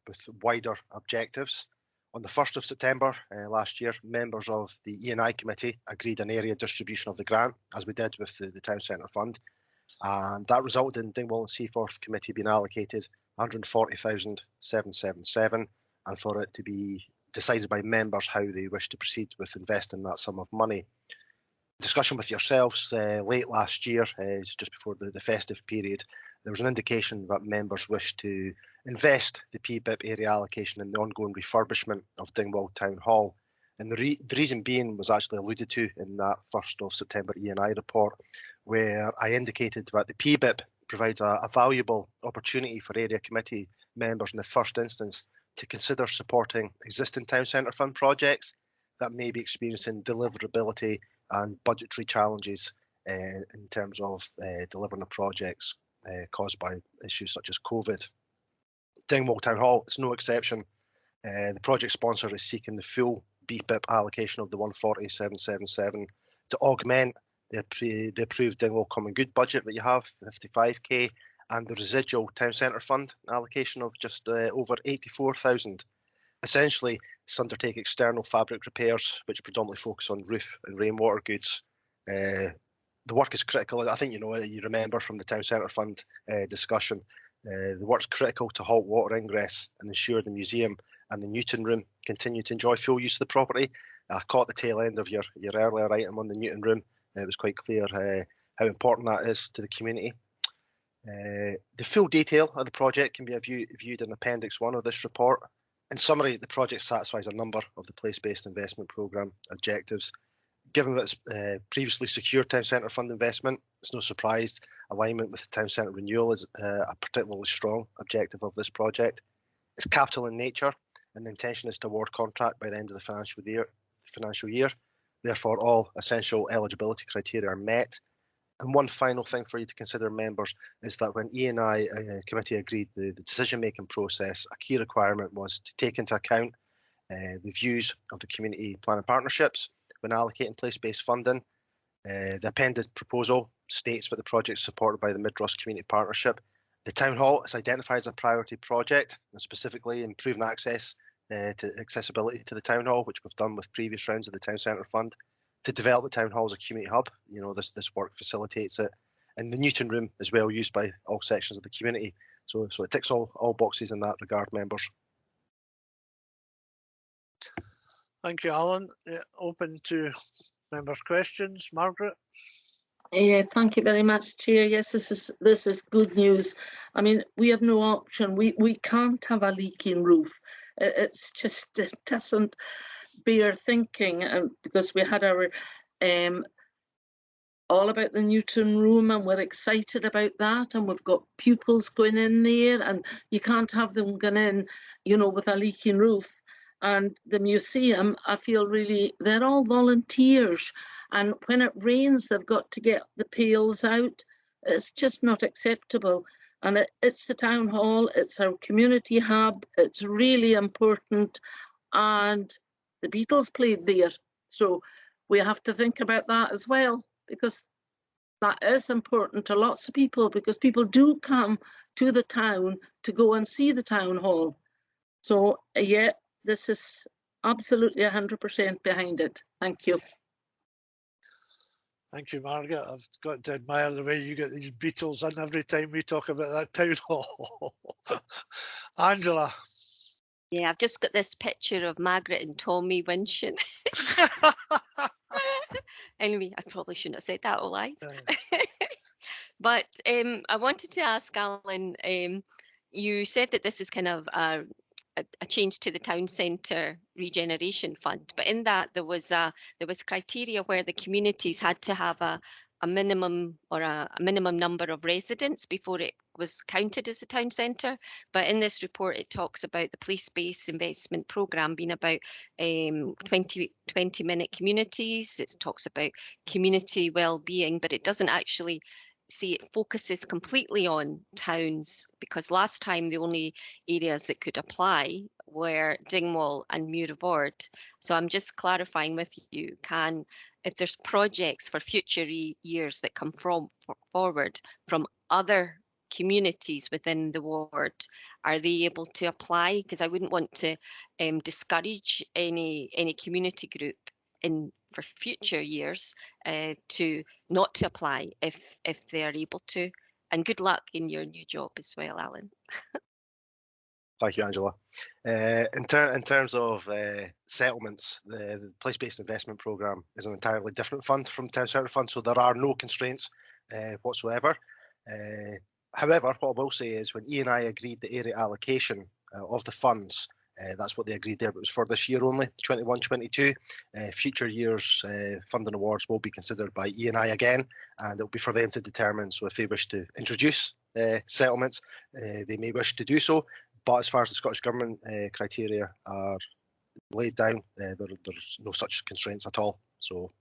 with wider objectives. On the 1st of September last year, members of the E&I Committee agreed an area distribution of the grant, as we did with the Town Centre Fund. And that resulted in Dingwall and Seaforth Committee being allocated 140,777, and for it to be decided by members how they wish to proceed with investing that sum of money. Discussion with yourselves late last year, just before the festive period, there was an indication that members wish to invest the PBIP area allocation in the ongoing refurbishment of Dingwall Town Hall. And the reason being was actually alluded to in that 1st of September E&I report, where I indicated that the PBIP provides a valuable opportunity for area committee members in the first instance to consider supporting existing Town Centre Fund projects that may be experiencing deliverability and budgetary challenges in terms of delivering the projects caused by issues such as COVID. Dingwall Town Hall is no exception. The project sponsor is seeking the full BPIP allocation of the 140,777 to augment the approved Dingwall Common Good budget that you have, 55k, and the residual Town Centre Fund allocation of just over 84,000. Essentially, it's to undertake external fabric repairs, which predominantly focus on roof and rainwater goods. The work is critical. I think you remember from the Town Centre Fund discussion. The work's critical to halt water ingress and ensure the museum and the Newton Room continue to enjoy full use of the property. I caught the tail end of your earlier item on the Newton Room. It was quite clear how important that is to the community. The full detail of the project can be viewed in Appendix 1 of this report. In summary, the project satisfies a number of the place-based investment programme objectives. Given that it's previously secured town centre fund investment, it's no surprise alignment with the town centre renewal is a particularly strong objective of this project. It's capital in nature, and the intention is to award contract by the end of the financial year. Therefore, all essential eligibility criteria are met. And one final thing for you to consider, members, is that when E&I committee agreed the decision-making process, a key requirement was to take into account the views of the community planning partnerships when allocating place-based funding. The appended proposal states that the project is supported by the Mid-Ross Community Partnership. The Town Hall is identified as a priority project, and specifically improving access to accessibility to the Town Hall, which we've done with previous rounds of the Town Centre Fund. To develop the Town Hall as a community hub, this work facilitates it. And the Newton Room is well used by all sections of the community. So it ticks all boxes in that regard, members. Thank you, Alan. Open to members' questions. Margaret? Yeah, thank you very much, Chair. Yes, this is good news. I mean, we have no option. We can't have a leaking roof. It doesn't bear thinking, and because we had our all about the Newton Room, and we're excited about that, and we've got pupils going in there, and you can't have them going in, with a leaking roof. And the museum, I feel really, they're all volunteers, and when it rains, they've got to get the pails out. It's just not acceptable. And it's the Town Hall, it's our community hub, it's really important, and the Beatles played there. So we have to think about that as well, because that is important to lots of people, because people do come to the town to go and see the Town Hall. So yeah, this is absolutely 100% behind it. Thank you. Thank you, Margaret. I've got to admire the way you get these Beatles in every time we talk about that Town Hall. Angela? Yeah, I've just got this picture of Margaret and Tommy winching. Anyway, I probably shouldn't have said that all right. But I wanted to ask Alan, you said that this is kind of a change to the town centre regeneration fund, but in that there was criteria where the communities had to have a minimum or a minimum number of residents before it was counted as a town centre. But in this report, it talks about the place-based investment programme being about 20-minute communities. It talks about community well-being, but it doesn't actually see it focuses completely on towns, because last time the only areas that could apply were Dingwall and Muirvord. So I'm just clarifying with you, if there's projects for future years that come forward from other communities within the ward, are they able to apply? Because I wouldn't want to discourage any community group for future years to not to apply if they are able to. And good luck in your new job as well, Alan. Thank you, Angela. In terms of settlements, the place-based investment programme is an entirely different fund from Town Centre Fund, so there are no constraints whatsoever. However, what I will say is when E&I agreed the area allocation of the funds, that's what they agreed there, but it was for this year only, 21-22. Future years funding awards will be considered by E&I again, and it will be for them to determine. So if they wish to introduce settlements, they may wish to do so. But as far as the Scottish Government criteria are laid down, there's no such constraints at all. So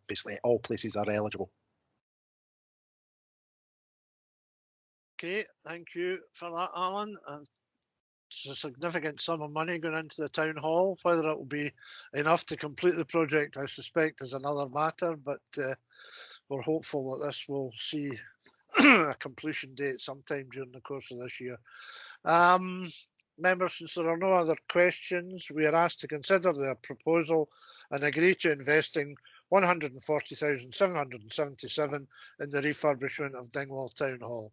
basically all places are eligible. Okay, thank you for that, Alan. It's a significant sum of money going into the Town Hall. Whether it will be enough to complete the project, I suspect, is another matter, but we're hopeful that this will see a completion date sometime during the course of this year. Members, since there are no other questions, we are asked to consider the proposal and agree to investing £140,777 in the refurbishment of Dingwall Town Hall.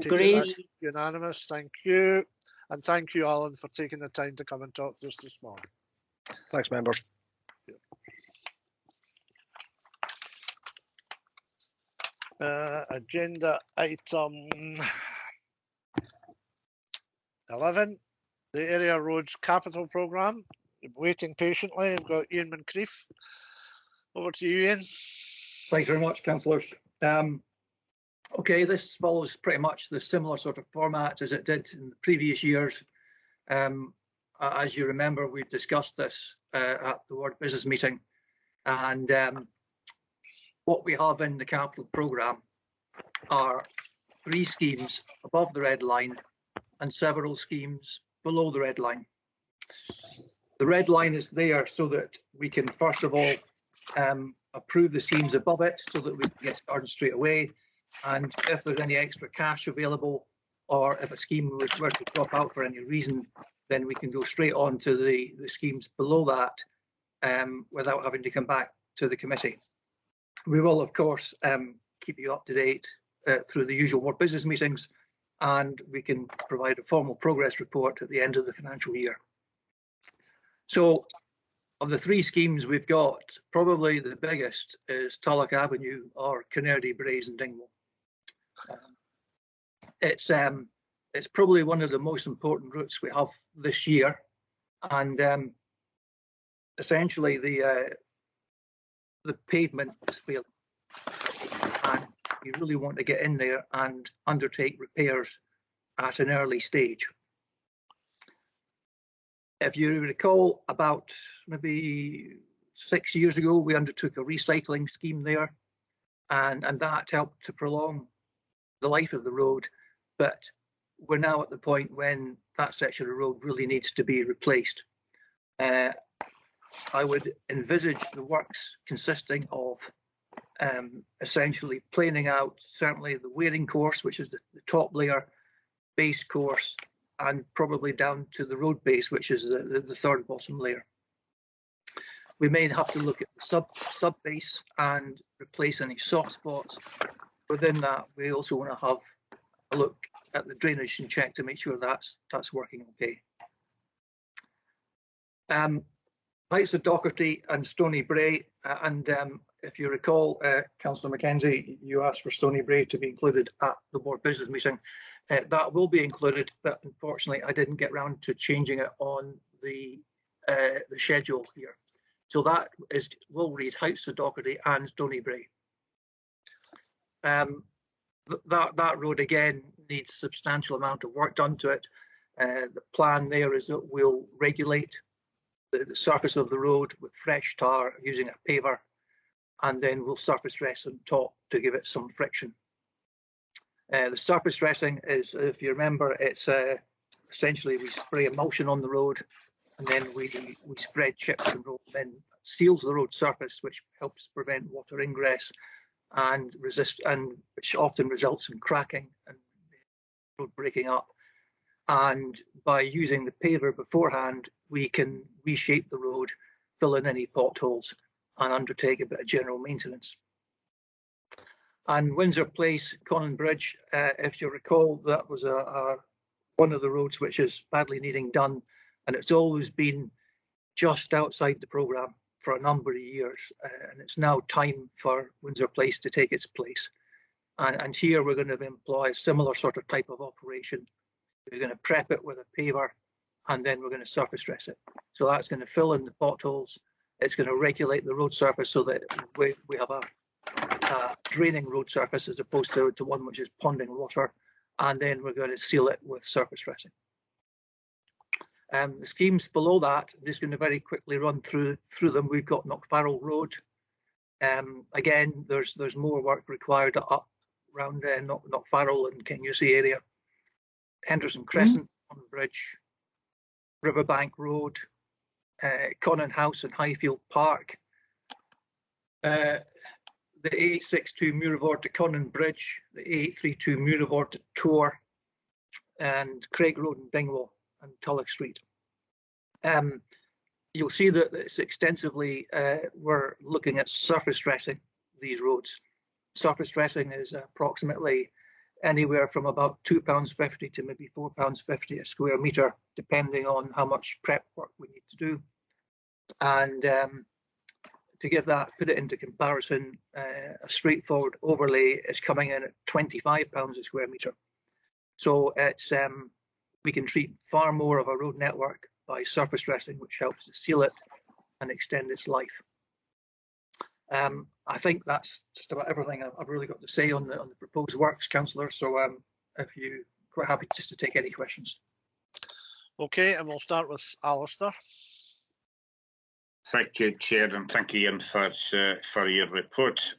Great. Unanimous, thank you. And thank you, Alan, for taking the time to come and talk to us this morning. Thanks, members. Agenda item 11, the Area Roads Capital Programme. Waiting patiently. I've got Ian Moncrief. Over to you, Ian. Thanks very much, councillors. Okay, this follows pretty much the similar sort of format as it did in the previous years. As you remember, we discussed this at the Ward Business meeting, and what we have in the capital programme are 3 schemes above the red line and several schemes below the red line. The red line is there so that we can first of all approve the schemes above it so that we can get started straight away. And if there's any extra cash available, or if a scheme were to drop out for any reason, then we can go straight on to the schemes below that without having to come back to the committee. We will, of course, keep you up to date through the usual Ward Business meetings, and we can provide a formal progress report at the end of the financial year. So, of the 3 schemes we've got, probably the biggest is Tulloch Avenue or Canary Braes and Dingwall. It's probably one of the most important routes we have this year, and essentially the pavement is failing, and you really want to get in there and undertake repairs at an early stage. If you recall, about maybe 6 years ago, we undertook a recycling scheme there, and that helped to prolong the life of the road. But we're now at the point when that section of road really needs to be replaced. I would envisage the works consisting of essentially planing out certainly the wearing course, which is the top layer, base course, and probably down to the road base, which is the third bottom layer. We may have to look at the sub base and replace any soft spots. Within that, we also want to have a look at the drainage and check to make sure that's working okay. Heights of Docherty and Stony Brae, and if you recall, Councillor Mackenzie, you asked for Stony Brae to be included at the Board Business meeting. That will be included, but unfortunately I didn't get round to changing it on the schedule here. So that will read Heights of Docherty and Stony Brae. That road again needs substantial amount of work done to it. The plan there is that we'll regulate the surface of the road with fresh tar using a paver, and then we'll surface dress on top to give it some friction. The surface dressing is, if you remember, it's essentially we spray emulsion on the road, and then we spread chips and roll, then seals the road surface, which helps prevent water ingress and which often results in cracking and road breaking up. And by using the paver beforehand, we can reshape the road, fill in any potholes, and undertake a bit of general maintenance. And Windsor Place, Conan Bridge, if you recall, that was one of the roads which is badly needing done, and it's always been just outside the programme for a number of years, and it's now time for Windsor Place to take its place. And here we're going to employ a similar sort of type of operation. We're going to prep it with a paver, and then we're going to surface dress it. So that's going to fill in the potholes. It's going to regulate the road surface so that we have a draining road surface as opposed to one which is ponding water, and then we're going to seal it with surface dressing. The schemes below that, I'm just going to very quickly run through them. We've got Knockfarrell Road. Again, there's more work required up around Knockfarrell and Kinussie area. Henderson Crescent on the bridge, Riverbank Road, Conan House and Highfield Park, the A862 Muirvord to Conan Bridge, the A832 Muirvord to Tor, and Craig Road and Dingwall and Tulloch Street. You'll see that it's extensively, we're looking at surface dressing these roads. Surface dressing is approximately anywhere from about £2.50 to maybe £4.50 a square metre, depending on how much prep work we need to do. And to give that, put it into comparison, a straightforward overlay is coming in at £25 a square metre. So it's we can treat far more of a road network by surface dressing, which helps to seal it and extend its life. I think that's just about everything I've really got to say on the proposed works, Councillor. So if you're quite happy just to take any questions. Okay, and we'll start with Alistair. Thank you, Chair, and thank you, Ian, for your report.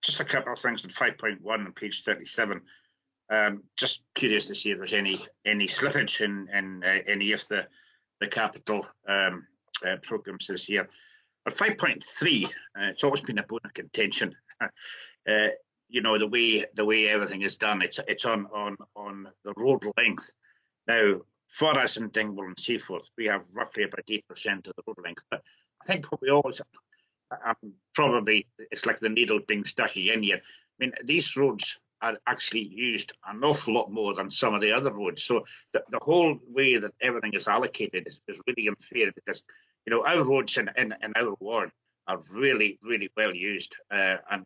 Just a couple of things on 5.1 on page 37. Just curious to see if there's any slippage in any of the capital programmes this year. But 5.3, it's always been a bone of contention. You know, the way everything is done, it's on the road length. Now, for us in Dingwall and Seaforth, we have roughly about 8% of the road length. But I think what we always probably, it's like the needle being stuck again here. I mean, these roads are actually used an awful lot more than some of the other roads. So the whole way that everything is allocated is really unfair, because, you know, our roads in our ward are really, really well used and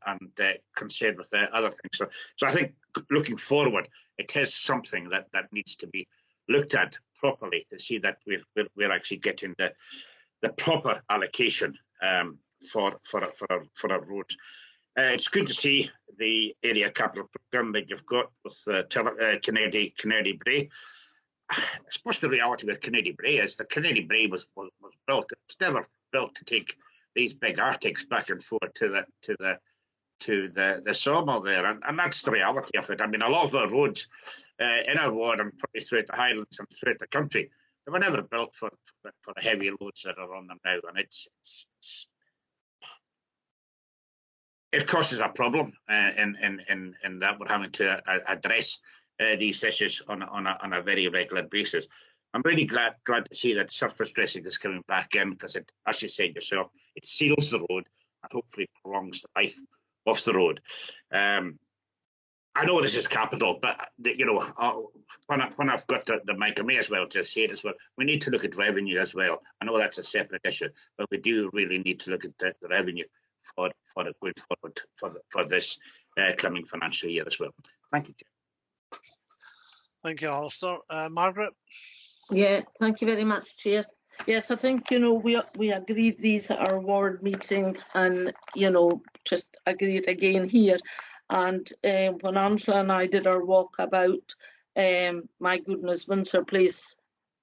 concerned with other things. So I think looking forward, it is something that needs to be looked at properly to see that we're actually getting the proper allocation for our roads. It's good to see the area capital programme that you've got with Canary Brae. I suppose the reality with Canary Brae is that Canary Brae was built. It's never built to take these big Arctics back and forth to the sawmill there, and that's the reality of it. I mean, a lot of our roads in our ward and probably throughout the Highlands and throughout the country, they were never built for the heavy loads that are on them now, and it causes a problem in that we're having to address these issues on a very regular basis. I'm really glad to see that surface dressing is coming back in, because it, as you said yourself, it seals the road and hopefully prolongs the life of the road. I know this is capital, but you know, when I've got the mic, I may as well just say it as well. We need to look at revenue as well. I know that's a separate issue, but we do really need to look at the revenue for it going forward for this coming financial year as well. Thank you, Chair. Thank you, Alistair. Margaret? Yeah, thank you very much, Chair. Yes, I think, you know, we agreed these at our ward meeting, and, you know, just agreed again here. And when Angela and I did our walk about, my goodness, Windsor Place,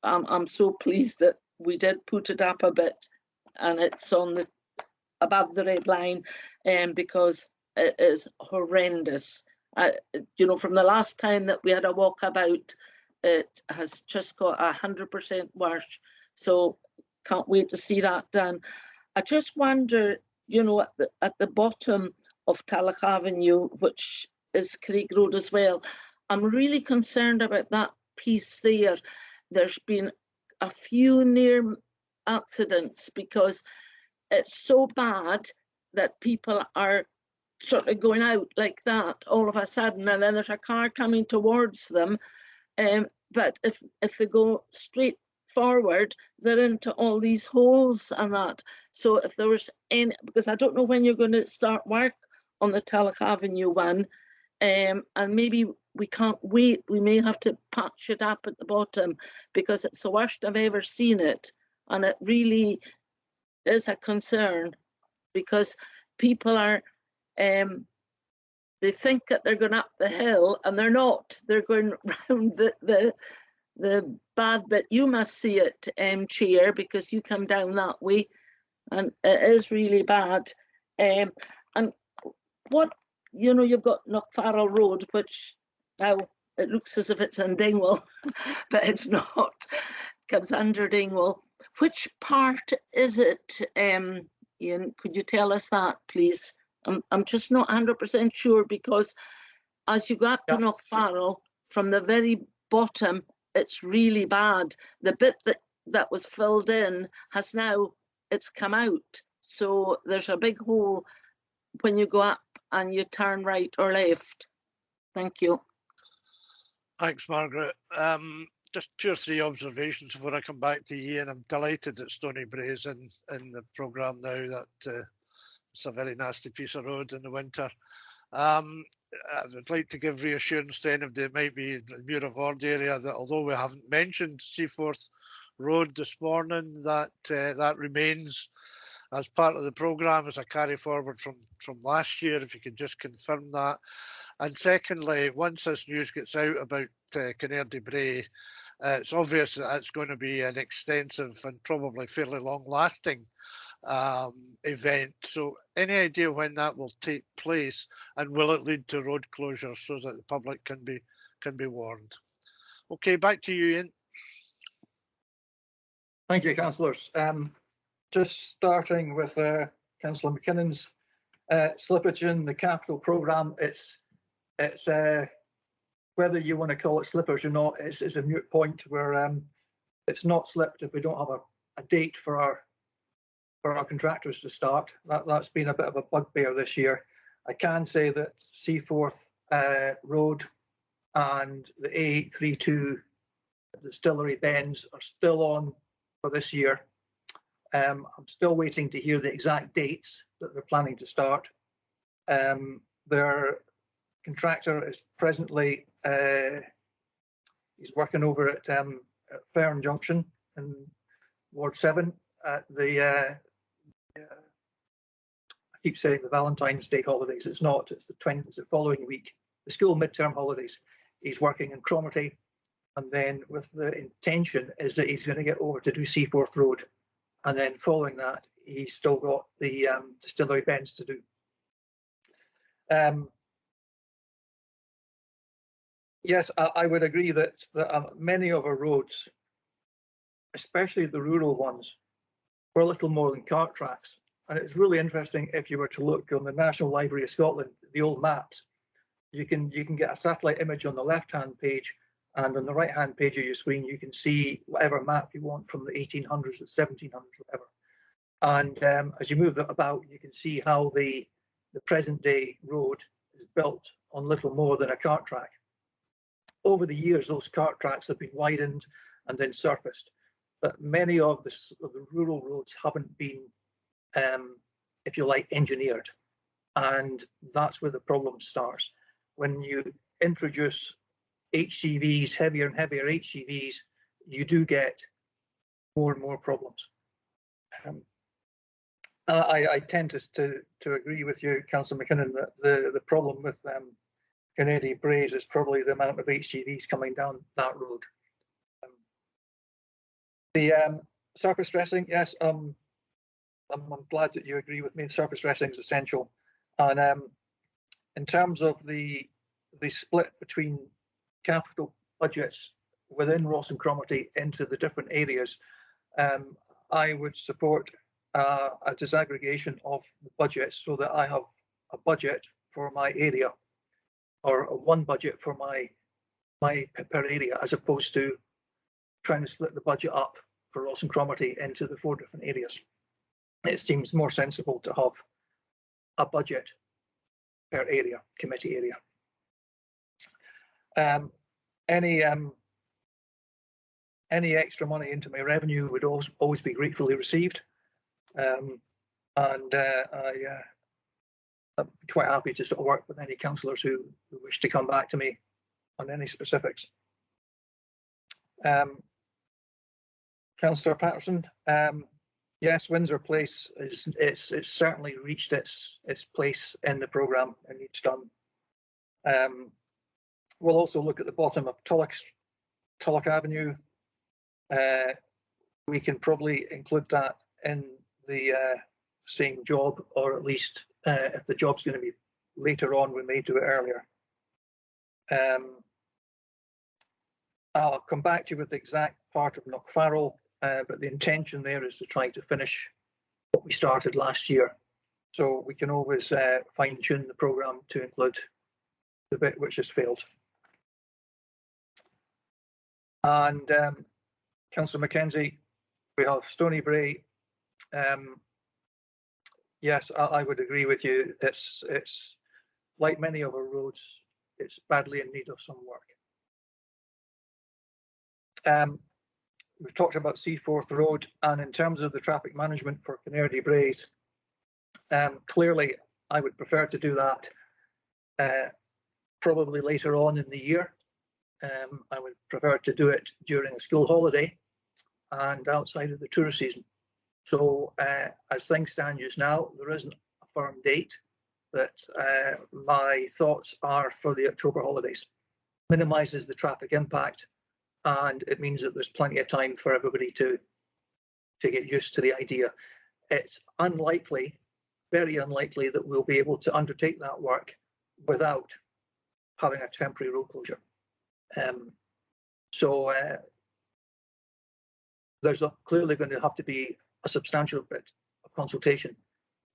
I'm so pleased that we did put it up a bit, and it's on above the red line, because it is horrendous. You know, from the last time that we had a walkabout, it has just got 100% worse. So can't wait to see that done. I just wonder, you know, at the bottom of Talloch Avenue, which is Craig Road as well, I'm really concerned about that piece there. There's been a few near accidents because it's so bad that people are sort of going out like that all of a sudden, and then there's a car coming towards them. But if they go straight forward, they're into all these holes and that. So if there was any, because I don't know when you're going to start work on the Talloch Avenue one, and maybe we can't wait. We may have to patch it up at the bottom, because it's the worst I've ever seen it, and it really is a concern, because people are they think that they're going up the hill, and they're not. They're going round the bad bit. You must see it, Chair, because you come down that way, and it is really bad. And what, you know, you've got Knockfarrell Road, which now it looks as if it's in Dingwall, but it's not. It comes under Dingwall. Which part is it, Ian? Could you tell us that, please? I'm just not 100% sure, because as you go up to Knockfarrell, from the very bottom, it's really bad. The bit that was filled in has now, it's come out. So there's a big hole when you go up and you turn right or left. Thank you. Thanks, Margaret. Just 2 or 3 observations before I come back to you, and I'm delighted that Stony Brae is in the programme now. That It's a very nasty piece of road in the winter. I would like to give reassurance to anybody that might be in the Muirvord area that although we haven't mentioned Seaforth Road this morning, that that remains as part of the programme as a carry forward from last year, if you could just confirm that. And secondly, once this news gets out about Canardy Bray, it's obvious that it's going to be an extensive and probably fairly long-lasting event. So any idea when that will take place, and will it lead to road closures so that the public can be warned? Okay, back to you, Ian. Thank you, councillors. Just starting with Councillor McKinnon's slippage in the capital programme. It's whether you want to call it slippage or not, it's a moot point where it's not slipped if we don't have a date for our contractors to start. That's been a bit of a bugbear this year. I can say that Seaforth Road and the A832 Distillery Bends are still on for this year. I'm still waiting to hear the exact dates that they're planning to start. Their contractor is presently he's working over at Fern Junction in Ward 7 at the I keep saying the Valentine's Day holidays. It's not. It's the following week. The school midterm holidays. He's working in Cromarty, and then with the intention is that he's going to get over to do Seaforth Road, and then following that, he's still got the Distillery Bends to do. Yes, I would agree that many of our roads, especially the rural ones, were little more than cart tracks. And it's really interesting if you were to look on the National Library of Scotland, the old maps, you can get a satellite image on the left-hand page, and on the right-hand page of your screen, you can see whatever map you want from the 1800s, the 1700s, whatever. And as you move that about, you can see how the present-day road is built on little more than a cart track. Over the years, those cart tracks have been widened and then surfaced, but many of the rural roads haven't been, if you like, engineered. And that's where the problem starts. When you introduce HCVs, heavier and heavier HCVs, you do get more and more problems. I tend to agree with you, Councillor McKinnon, that the problem with Canardy Braes is probably the amount of HCVs coming down that road. The surface dressing, yes, I'm glad that you agree with me. Surface dressing is essential, and in terms of the split between capital budgets within Ross and Cromarty into the different areas, I would support a disaggregation of the budgets so that I have a budget for my area, or one budget for my per area, as opposed to trying to split the budget up for Ross and Cromarty into the 4 different areas. It seems more sensible to have a budget per area, committee area. Any extra money into my revenue would always be gratefully received, and I'm quite happy to sort of work with any councillors who wish to come back to me on any specifics. Councillor Patterson, yes, Windsor Place it's certainly reached its place in the programme and needs done. We'll also look at the bottom of Tulloch Avenue. We can probably include that in the same job, or at least if the job's going to be later on, we may do it earlier. I'll come back to you with the exact part of Knockfarrell, but the intention there is to try to finish what we started last year. So we can always fine tune the programme to include the bit which has failed. And Councillor Mackenzie, we have Stony Brae. Yes, I would agree with you. It's like many of our roads, it's badly in need of some work. We've talked about Seaforth Road, and in terms of the traffic management for Canardy Braes, Clearly, I would prefer to do that probably later on in the year. I would prefer to do it during a school holiday and outside of the tourist season. So as things stand just now, there isn't a firm date, but my thoughts are for the October holidays. Minimises the traffic impact, and it means that there's plenty of time for everybody to get used to the idea. It's unlikely, very unlikely, that we'll be able to undertake that work without having a temporary road closure. So there's clearly going to have to be a substantial bit of consultation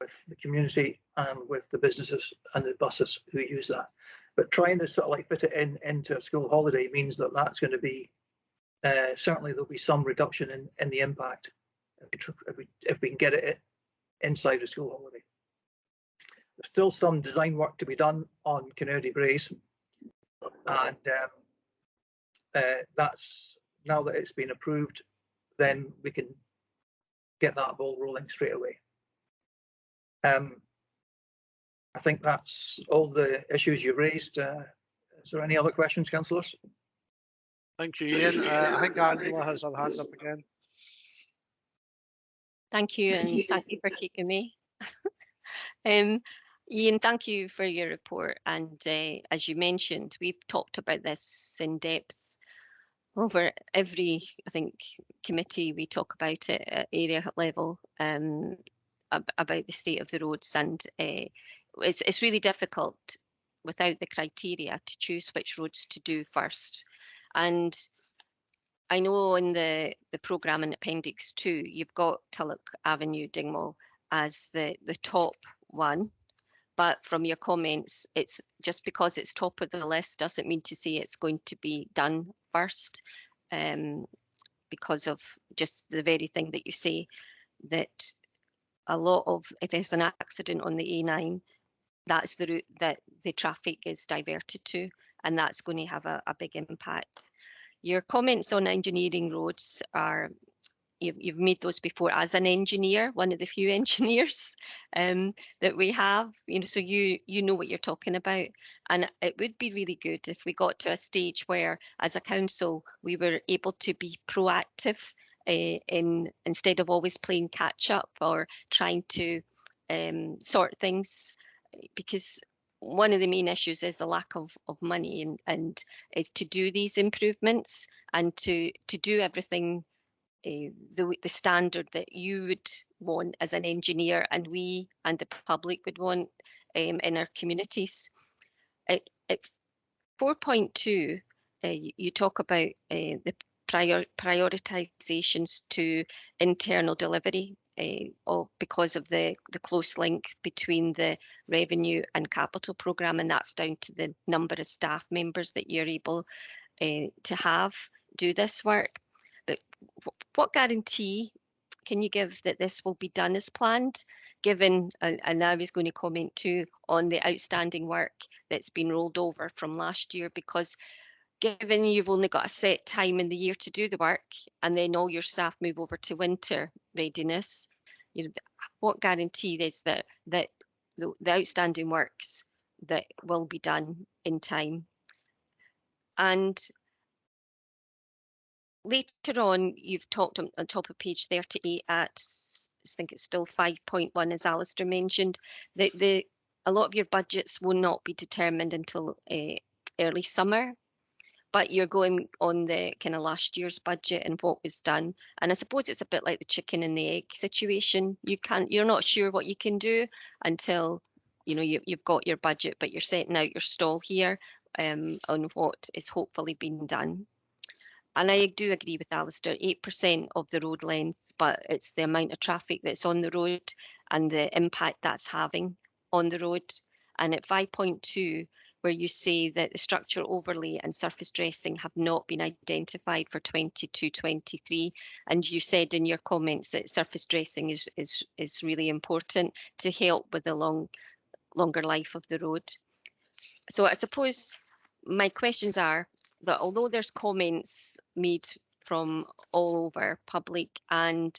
with the community and with the businesses and the buses who use that. But trying to sort of like fit it into a school holiday means that that's going to be, certainly there'll be some reduction in the impact if we can get it inside a school holiday. There's still some design work to be done on Canary Braes, and that's, now that it's been approved, then we can get that ball rolling straight away. I think that's all the issues you raised. Is there any other questions, councillors? Thank you, Ian. I think Angela has her hand up again. Thank you, and thank you for taking me. Ian, thank you for your report. And as you mentioned, we've talked about this in depth over every, I think, committee. We talk about it at area level, about the state of the roads, and it's really difficult without the criteria to choose which roads to do first. And I know in the programme in Appendix 2, you've got Tulloch Avenue, Dingwall as the top one. But from your comments, it's just because it's top of the list doesn't mean to say it's going to be done first, because of just the very thing that you say, that a lot of, if there's an accident on the A9, that's the route that the traffic is diverted to, and that's going to have a big impact. Your comments on engineering roads are, you've made those before as an engineer, one of the few engineers that we have, so you know what you're talking about. And it would be really good if we got to a stage where, as a council, we were able to be proactive instead of always playing catch up or trying to sort things, because one of the main issues is the lack of money, and is to do these improvements and to do everything the standard that you would want as an engineer, and we and the public would want in our communities. At 4.2, you talk about the prioritisations to internal delivery because of the close link between the revenue and capital programme, and that's down to the number of staff members that you're able to have do this work. But what guarantee can you give that this will be done as planned, given, and I was going to comment too on the outstanding work that's been rolled over from last year, because given you've only got a set time in the year to do the work, and then all your staff move over to winter readiness, what guarantee is that the outstanding works that will be done in time? And later on, you've talked on top of page 38 at, I think it's still 5.1, as Alistair mentioned, that a lot of your budgets will not be determined until early summer, but you're going on the kind of last year's budget and what was done. And I suppose it's a bit like the chicken and the egg situation. You're not sure what you can do until you've got your budget, but you're setting out your stall here on what is hopefully being done. And I do agree with Alistair, 8% of the road length, but it's the amount of traffic that's on the road and the impact that's having on the road. And at 5.2, where you say that the structural overlay and surface dressing have not been identified for 22-23, and you said in your comments that surface dressing is really important to help with the longer life of the road. So I suppose my questions are that although there's comments made from all over, public and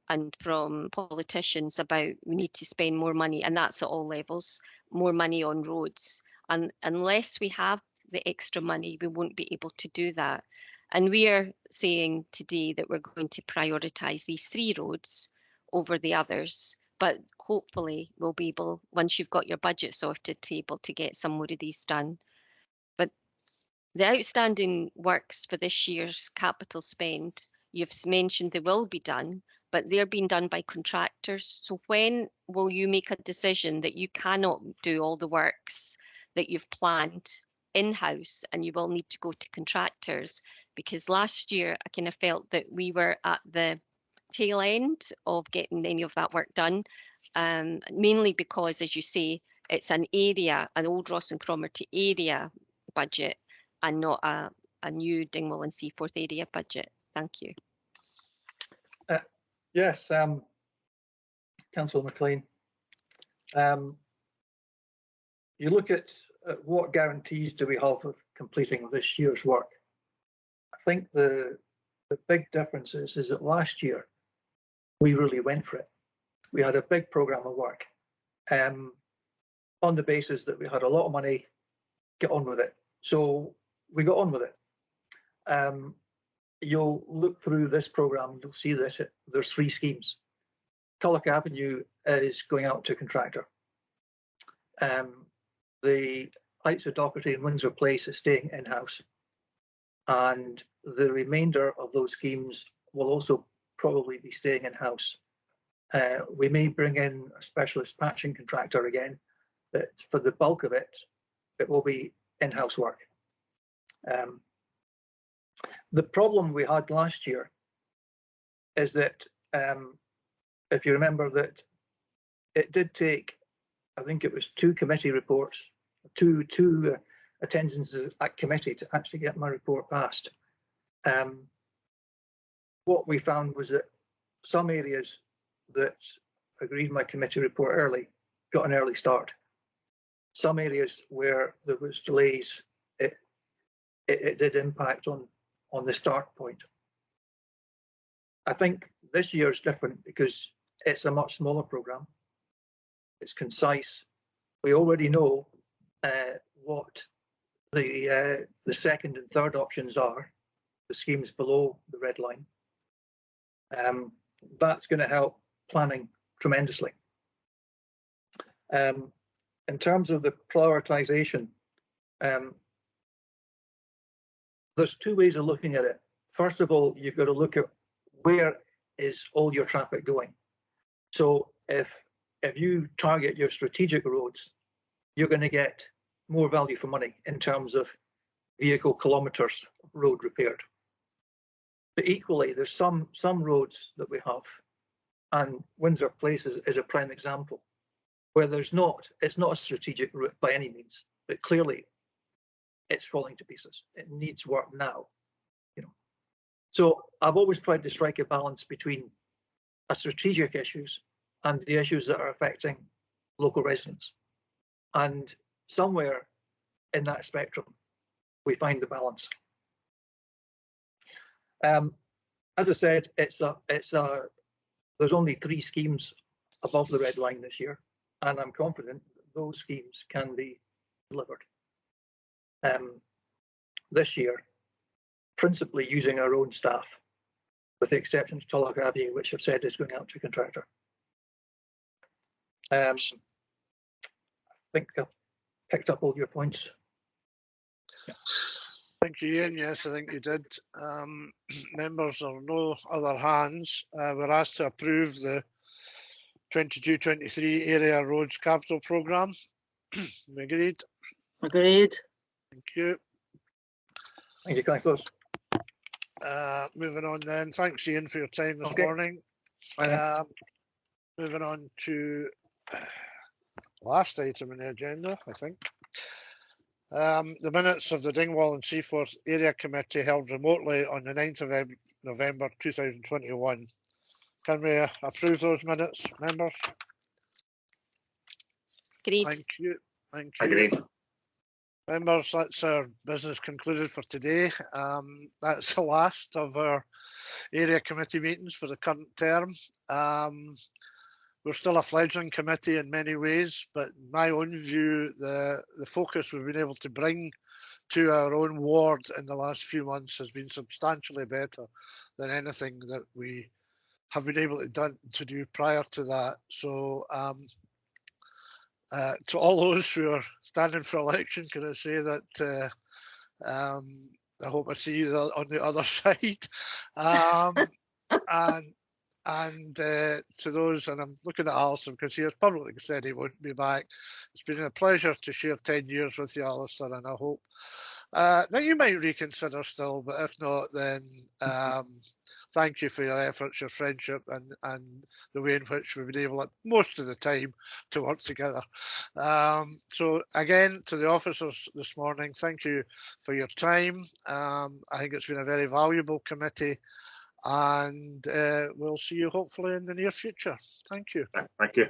and from politicians about we need to spend more money, and that's at all levels, more money on roads. And unless we have the extra money, we won't be able to do that. And we are saying today that we're going to prioritise these 3 roads over the others, but hopefully we'll be able, once you've got your budget sorted, to able to get some more of these done. But the outstanding works for this year's capital spend, you've mentioned they will be done, but they're being done by contractors. So when will you make a decision that you cannot do all the works that you've planned in-house and you will need to go to contractors? Because last year I kind of felt that we were at the tail end of getting any of that work done, mainly because, as you say, it's an area, an old Ross and Cromarty area budget, and not a new Dingwall and Seaforth area budget. Thank you. Yes, Councillor McLean. You look at what guarantees do we have of completing this year's work. I think the big difference is that last year we really went for it. We had a big programme of work on the basis that we had a lot of money, get on with it. So we got on with it. You'll look through this programme, you'll see that there's 3 schemes. Tulloch Avenue is going out to contractor. The Heights of Docherty and Windsor Place is staying in-house. And the remainder of those schemes will also probably be staying in-house. We may bring in a specialist patching contractor again, but for the bulk of it, it will be in-house work. The problem we had last year is that, if you remember, that it did take, I think it was 2 committee reports, two attendances at committee to actually get my report passed. What we found was that some areas that agreed my committee report early got an early start. Some areas where there was delays, it did impact on the start point. I think this year is different because it's a much smaller programme. It's concise. We already know what the second and third options are, the schemes below the red line. That's going to help planning tremendously. In terms of the prioritisation, there's 2 ways of looking at it. First of all, you've got to look at where is all your traffic going. So if you target your strategic roads, you're going to get more value for money in terms of vehicle kilometres road repaired. But equally, there's some roads that we have, and Windsor Place is a prime example, where it's not a strategic route by any means, but clearly it's falling to pieces. It needs work now, you know. So I've always tried to strike a balance between strategic issues and the issues that are affecting local residents. And somewhere in that spectrum, we find the balance. As I said, there's only 3 schemes above the red line this year, and I'm confident that those schemes can be delivered this year, principally using our own staff, with the exception of Tulloch Avenue, which I've said is going out to contractor. I think I've picked up all your points. Yeah. Thank you, Ian. Yes, I think you did. Members, there are no other hands. We're asked to approve the 22-23 Area Roads Capital Programme. Agreed? Agreed. Thank you. Thank you, councillors. Moving on then. Thanks, Ian, for your time this morning. Moving on to last item on the agenda, I think. The minutes of the Dingwall and Seaforth Area Committee held remotely on the 9th of November 2021. Can we approve those minutes, members? Agreed. Thank you. Thank you. Agreed. Members, that's our business concluded for today. That's the last of our area committee meetings for the current term. We're still a fledgling committee in many ways, but in my own view, the focus we've been able to bring to our own ward in the last few months has been substantially better than anything that we have been able to do prior to that. So to all those who are standing for election, can I say that I hope I see you on the other side. And to those, and I'm looking at Alison because he has publicly said he won't be back. It's been a pleasure to share 10 years with you, Alistair, and I hope that you might reconsider still, but if not, then thank you for your efforts, your friendship, and the way in which we've been able at most of the time to work together. So again, to the officers this morning, thank you for your time. I think it's been a very valuable committee, and we'll see you hopefully in the near future. Thank you. Thank you.